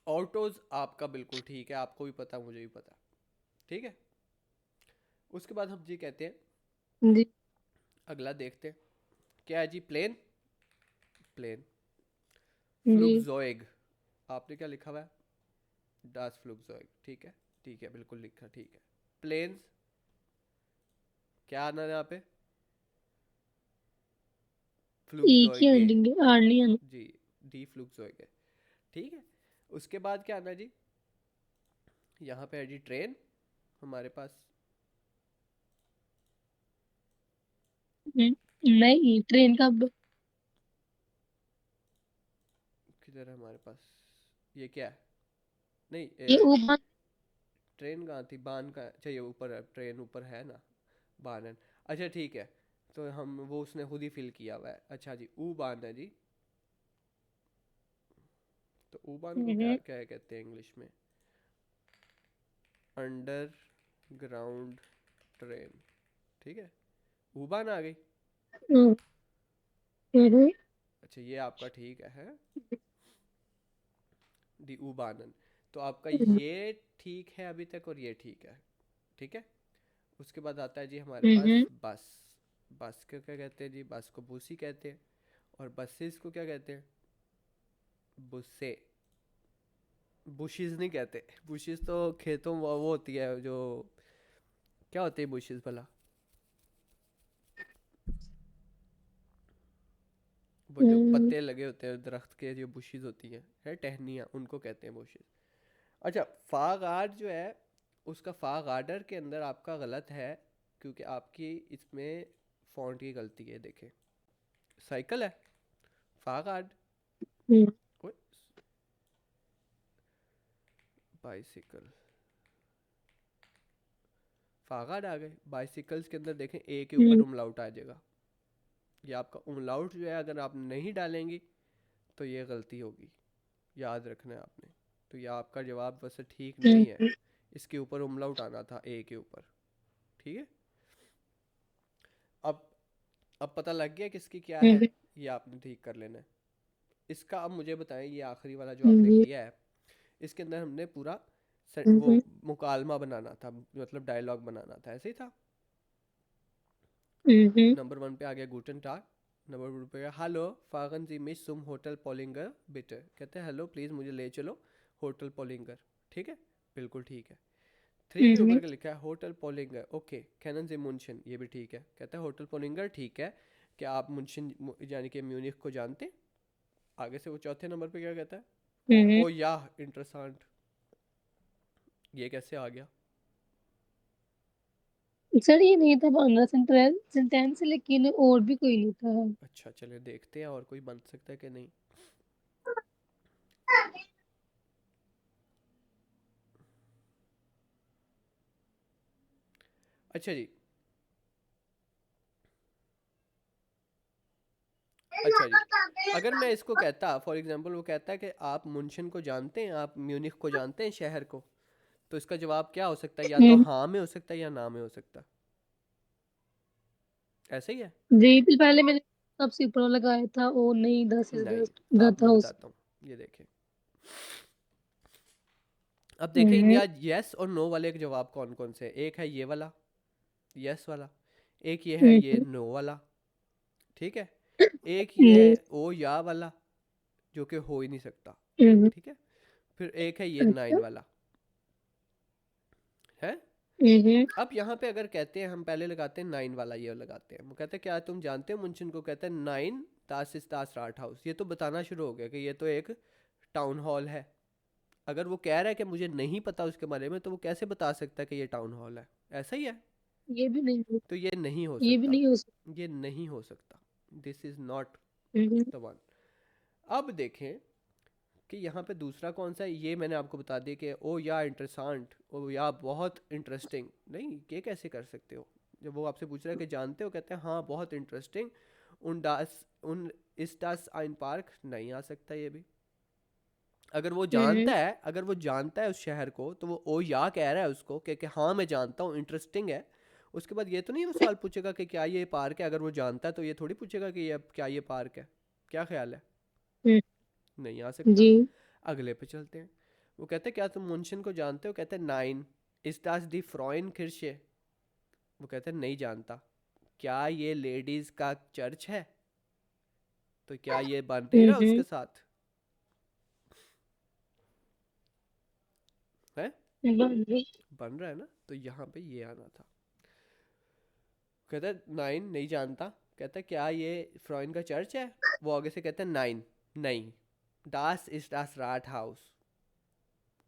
ऑटोज आपका बिल्कुल ठीक है, आपको भी पता, मुझे भी पता, ठीक है। उसके बाद हम जी कहते हैं, जी। अगला देखते हैं क्या है जी, प्लेन, प्लेन। जी। फ्लुगजोइग, आपने क्या लिखा हुआ है? डास फ्लुगजोइग, ठीक है, ठीक है, बिल्कुल लिखा, ठीक है। प्लेन्स, क्या आना है यहाँ पे? ई की फ्लुगजोइगे, एंडिंग है, आर नहीं आना। जी, डी फ्लुगजोइगे, ठीक है। उसके बाद क्या आना है जी? यहाँ पे है जी ट्रेन हमारे पास, नहीं, ट्रेन का किधर है हमारे पास? ये क्या है? नहीं, ये ऊपर। ट्रेन कहाँ थी? बान का, अच्छा ये ऊपर है, ट्रेन ऊपर है ना, बानन। अच्छा ठीक है, तो हम वो उसने खुद ही फिल किया हुआ है। अच्छा जी, ऊ बान है जी। तो ऊ बान को क्या क्या कहते हैं इंग्लिश में? अंडर ग्राउंड ट्रेन, ठीक है, ऊ बान आ गई। अच्छा ये आपका ठीक है दी ऊ बानन। तो आपका ये ठीक है अभी तक, और ये ठीक है, ठीक है। उसके बाद आता है जी हमारे पास बस। बस को क्या कहते हैं जी? बस को बूसी कहते हैं, और बसेस को क्या कहते हैं? बुस्से। बुशिस नहीं कहते, बुशिस तो खेतों में वो होती है जो, क्या होती है बुशिस भला? वो जो पत्ते लगे होते हैं दरख्त के, जो बुशिस होती हैं, है टहनियाँ, उनको कहते हैं बुशिस। अच्छा, फाग आर्ट जो है, उसका फाग आर्डर के अंदर आपका गलत है, क्योंकि आपकी इसमें फॉन्ट की गलती है, देखें, साइकिल है, फाग आर्ट, बाइसिकल, फागाड आ गए। बाइसिकल्स के अंदर देखें ए के ऊपर उमलाउट आ जाएगा। ये आपका उमलाउट जो है, अगर आप नहीं डालेंगी तो ये गलती होगी, याद रखना है आपने। तो ये आपका जवाब वैसे ठीक नहीं है, इसके ऊपर उमलाउट आना था ए के ऊपर, ठीक है। अब अब पता लग गया किसकी क्या है, ये आपने ठीक कर लेना है। इसका अब मुझे बताएं, ये आखिरी वाला जो आपने किया है, इसके अंदर हमने पूरा वो मुकालमा बनाना था, मतलब डायलॉग बनाना था, ऐसे ही था। नंबर 1 पे आ गया गुटन टाग, नंबर 2 पे हेलो फागन जी मिस सुम होटल पोलिंगर बिटर, कहते हैं हेलो प्लीज़ मुझे ले चलो होटल पोलिंगर, ठीक है, बिल्कुल ठीक है। 3 के ऊपर का लिखा है होटल पोलिंगर, ओके, कैनन जी मुंशन, ये भी ठीक है, कहता है होटल पोलिंगर ठीक है, क्या आप मुंशन यानी कि म्यूनिख को जानते? आगे से वो चौथे नंबर पे क्या कहता है? ओ या इंटरेस्टेंट, ये कैसे आ गया? सर ये नहीं था 15 सेंटेंस, लेकिन और भी कोई नहीं था। अच्छा चलिए देखते हैं और कोई बन सकता है कि नहीं। अच्छा जी, अच्छा जी, अगर मैं इसको कहता फॉर एग्जांपल, वो कहता है कि आप मुंशन को जानते हैं, आप म्यूनिख को जानते हैं शहर को, तो इसका जवाब क्या हो सकता है? या तो हम्म, हाँ में हो सकता है या ना में हो सकता है। ऐसा ही है। जी फिर पहले मैंने सबसे ऊपर लगाया था, ओ नहीं, दस इज नहीं, द आप मैं हाउस। बताता हूँ, ये देखें। अब देखें या यस और नो वाले के जवाब कौन कौन से हैं। एक है ये वाला यस वाला, एक ये है ये नो वाला, ठीक है, एक ये जी। है ओ या वाला जो कि हो ही नहीं सकता, हम्म, ठीक है, फिर एक है ये अच्छा। नाइन वाला है। हम्म, अब यहाँ पे अगर कहते हैं, हम पहले लगाते हैं नाइन वाला, ये लगाते हैं, वो कहते हैं क्या तुम जानते हो मुंशिन को, कहते हैं नाइन दास इस दास राट हाउस। ये तो बताना शुरू हो गया कि ये तो एक टाउन हॉल है। अगर वो कह रहा है कि मुझे नहीं पता उसके बारे में, तो वो कैसे बता सकता है कि ये टाउन हॉल है? ऐसा ही है। ये भी नहीं, तो ये नहीं हो ये भी सकता, नहीं हो सकता। ये नहीं हो सकता, this is not hmm, the one. अब देखें कि यहाँ पे दूसरा कौन सा है। ये मैंने आपको बता दिया कि ओ या इंटरेस्टेंट, ओ या बहुत इंटरेस्टिंग। नहीं, ये कैसे कर सकते हो? जब वो आपसे पूछ रहा है कि जानते हो, कहते हैं हाँ बहुत इंटरेस्टिंग। उन इस दास आइन पार्क नहीं आ सकता ये भी। अगर वो हम्म, जानता है, अगर वो जानता है उस शहर को, तो वो ओ या कह रहा है उसको कि हाँ मैं जानता हूँ, इंटरेस्टिंग है। उसके बाद ये तो नहीं वो सवाल पूछेगा कि क्या ये पार्क है। अगर वो जानता है तो ये थोड़ी पूछेगा कि ये क्या ये पार्क है। क्या ख्याल है? हम्म, नहीं आ सकता। जी। अगले पे चलते हैं। वो कहते हैं क्या तुम मुंशन को जानते हो, कहते हैं नाइन इस दास दी फ्रॉइन किर्शे। वो कहते हैं नहीं जानता। क्या ये लेडीज का चर्च है? तो क्या ये बन नहीं रहा उसके हम्म, साथ है? हम्म, बन रहा है ना, तो यहाँ पे ये आना था। कहता है नाइन नहीं जानता। कहता है क्या ये फ्रॉइन का चर्च है? वो आगे से कहता है नाइन नहीं, दास इज दास राट हाउस।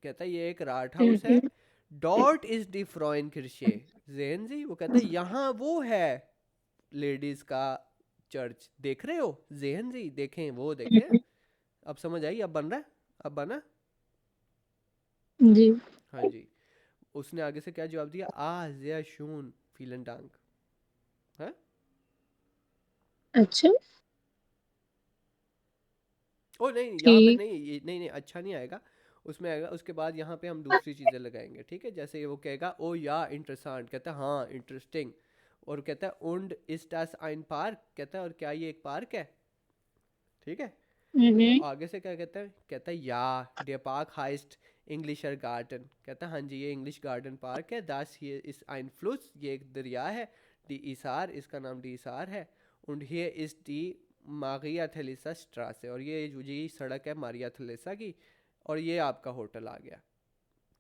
कहता है ये एक राट हाउस है। हम्म, डॉट इज दी फ्रॉइन किर्शे जेन जी। वो कहता है यहाँ वो है लेडीज का चर्च, देख रहे हो जेहन जी, देखें वो देखें। अब समझ आई? अब बन रहा है, अब बना। जी। हाँ जी। उसने आगे से क्या जवाब दिया? आ sehr schön vielen dank है। अच्छा, ओ नहीं, यहाँ पे ठीक। नहीं, ये नहीं नहीं अच्छा नहीं आएगा। उसमें आएगा उसके बाद यहाँ पे हम दूसरी चीज़ें लगाएंगे, ठीक है। जैसे वो कहेगा ओ या इंटरेस्टेंट, कहता है हाँ इंटरेस्टिंग। और कहता है उंड इज das ein पार्क, कहता है और क्या ये एक पार्क है, ठीक है। तो हम्म, आगे से क्या कहता है या डियर पार्क हाइस्ट इंग्लिशर गार्डन। कहता है हाँ जी ये इंग्लिश गार्डन पार्क है। दास ये इस आइन फ्लूस, ये एक दरिया है। डी ईसार, इसका नाम डी ईसार है। उंड ये इस डी मारिया थेलिसा स्ट्रासे, और ये सड़क है मारिया थेलिसा की। और ये आपका होटल आ गया,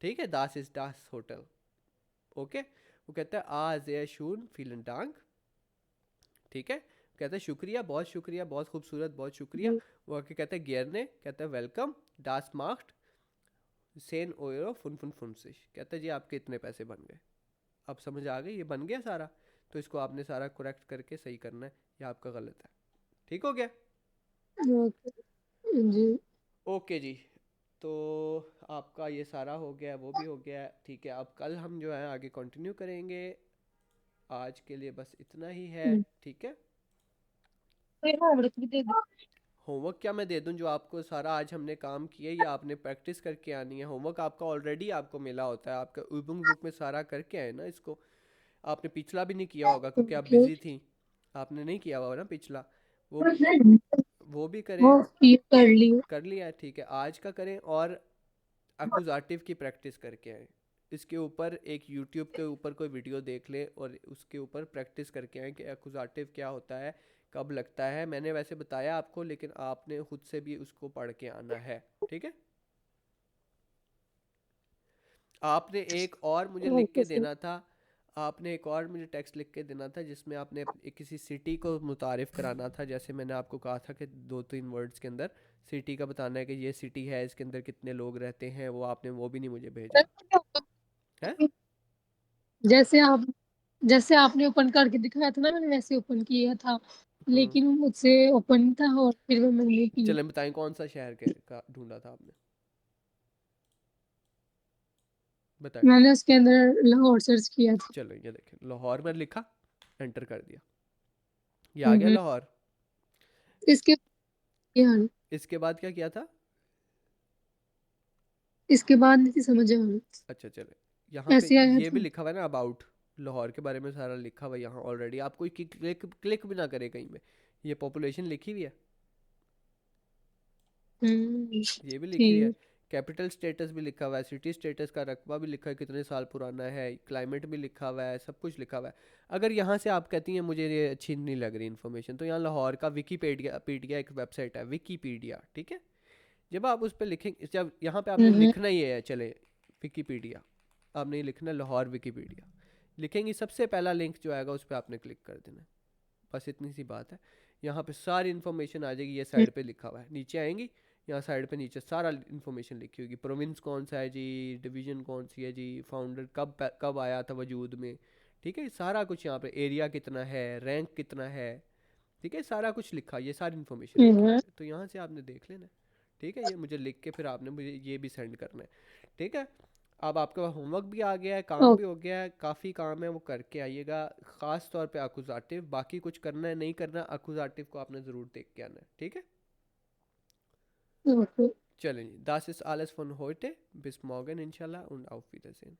ठीक है, दास इज दास होटल। ओके। वो कहता है आ जे शून फीलन डांग, ठीक है। कहता है शुक्रिया, बहुत शुक्रिया, बहुत खूबसूरत, बहुत शुक्रिया। जी। वो आके कहता है गियरने, कहता है welcome, dance marked Sen OYO फुन फुन फुनसिश। कहता है जी आपके इतने पैसे बन गए। अब समझ आ गई? ये बन गया सारा। तो इसको आपने सारा करेक्ट करके सही करना है, ये आपका गलत है। ठीक हो गया? ओके, जी। ओके जी। तो आपका ये सारा हो गया, वो भी हो गया, ठीक है। अब कल हम जो है आगे कंटिन्यू करेंगे। आज के लिए बस इतना ही है, ठीक है। कोई होमवर्क भी दे दो। होमवर्क क्या मैं दे दूं? जो आपको सारा आज हमने काम किया या आपने प्रैक्टिस करके आनी है। होमवर्क आपका ऑलरेडी आपको मिला होता है, आपका उबुंग बुक में सारा करके आए ना इसको। आपने पिछला भी नहीं किया होगा क्योंकि आप ओके। बिजी थी। आपने नहीं किया होगा ना पिछला। वो वो भी करें। वो ठीक कर लियो। कर लिया है, ठीक है। आज का करें और अकुजाटिव की प्रैक्टिस करके आए। इसके ऊपर एक यूट्यूब के ऊपर कोई वीडियो देख लें और उसके ऊपर प्रैक्टिस करके आए कि अकुजाटिव क्या होता है, कब लगता है। मैंने वैसे बताया आपको, लेकिन आपने खुद से भी उसको पढ़ के आना है, ठीक है। आपने एक और मुझे लिख ओके के सर। देना था। आपने एक और मुझे टेक्स्ट लिख के देना था जिसमें आपने किसी सिटी को मुतारिफ कराना था। जैसे मैंने आपको कहा था कि 2-3 वर्ड्स के अंदर सिटी का बताना है कि ये सिटी है, इसके अंदर कितने लोग रहते हैं। वो आपने वो भी नहीं मुझे भेजा। है। जैसे आपने ओपन करके दिखाया था ना, मैंने वैसे ओपन किया था, लेकिन मुझसे ओपन नहीं था और फिर वो मैंने की। चलें बताएं कौन सा शहर के का ढूंढा था आपने, बताएं। मैंने उसके अंदर लाहौर सर्च किया था। चलो ये देखें, लाहौर में लिखा, एंटर कर दिया, ये आ गया हम्म। लाहौर। इसके यार इसके बाद क्या किया था? इसके बाद नहीं थी समझ आ रही। अच्छा चले, यहाँ पे ऐसे आया ये भी था। लिखा हुआ है ना अबाउट, लाहौर के बारे में सारा लिखा हुआ है यहाँ ऑलरेडी, आप कोई क्लिक क्लिक भी ना करे कहीं में, ये पॉपुलेशन लिखी हुई है, ये भी लिखी हुई है, ठीक। कैपिटल स्टेटस भी लिखा हुआ है, सिटी स्टेटस का रकबा भी लिखा है, कितने साल पुराना है, क्लाइमेट भी लिखा हुआ है, सब कुछ लिखा हुआ है। अगर यहाँ से आप कहती हैं मुझे ये अच्छी नहीं लग रही इन्फॉर्मेशन, तो यहाँ लाहौर का विकीपीडिया पीडिया एक वेबसाइट है, विकीपीडिया, ठीक है। जब आप उस पर लिखेंगे, जब यहाँ पे आपने लिखना ही है, चले विकीपीडिया, आपने ये लिखना है लाहौर विकीपीडिया, लिखेंगे सबसे पहला लिंक जो आएगा उस पर आपने क्लिक कर देना है, बस इतनी सी बात है। यहाँ पे सारी इन्फॉर्मेशन आ जाएगी, ये साइड पे लिखा हुआ है, नीचे आएंगी, यहाँ साइड पे नीचे सारा इन्फॉर्मेशन लिखी होगी, प्रोविंस कौन सा है जी, डिवीजन कौन सी है जी, फाउंडर कब आया था वजूद में, ठीक है, सारा कुछ यहाँ पे, एरिया कितना है, रैंक कितना है, ठीक है, सारा कुछ लिखा, ये सारी इन्फॉर्मेशन लिखी हुई है, तो यहाँ से आपने देख लेना है, ठीक है। ये मुझे लिख के फिर आपने मुझे ये भी सेंड करना है, ठीक है। अब आपका होमवर्क भी आ गया है, काम भी हो गया है, काफ़ी काम है वो करके आइएगा, ख़ास तौर पे अकुजाटिव, बाकी कुछ करना है नहीं करना, अकुजाटिव को आपने ज़रूर देख के आना है, ठीक है। ओके। चलें जी, das ist alles von heute, bis morgen inshallah und auf Wiedersehen.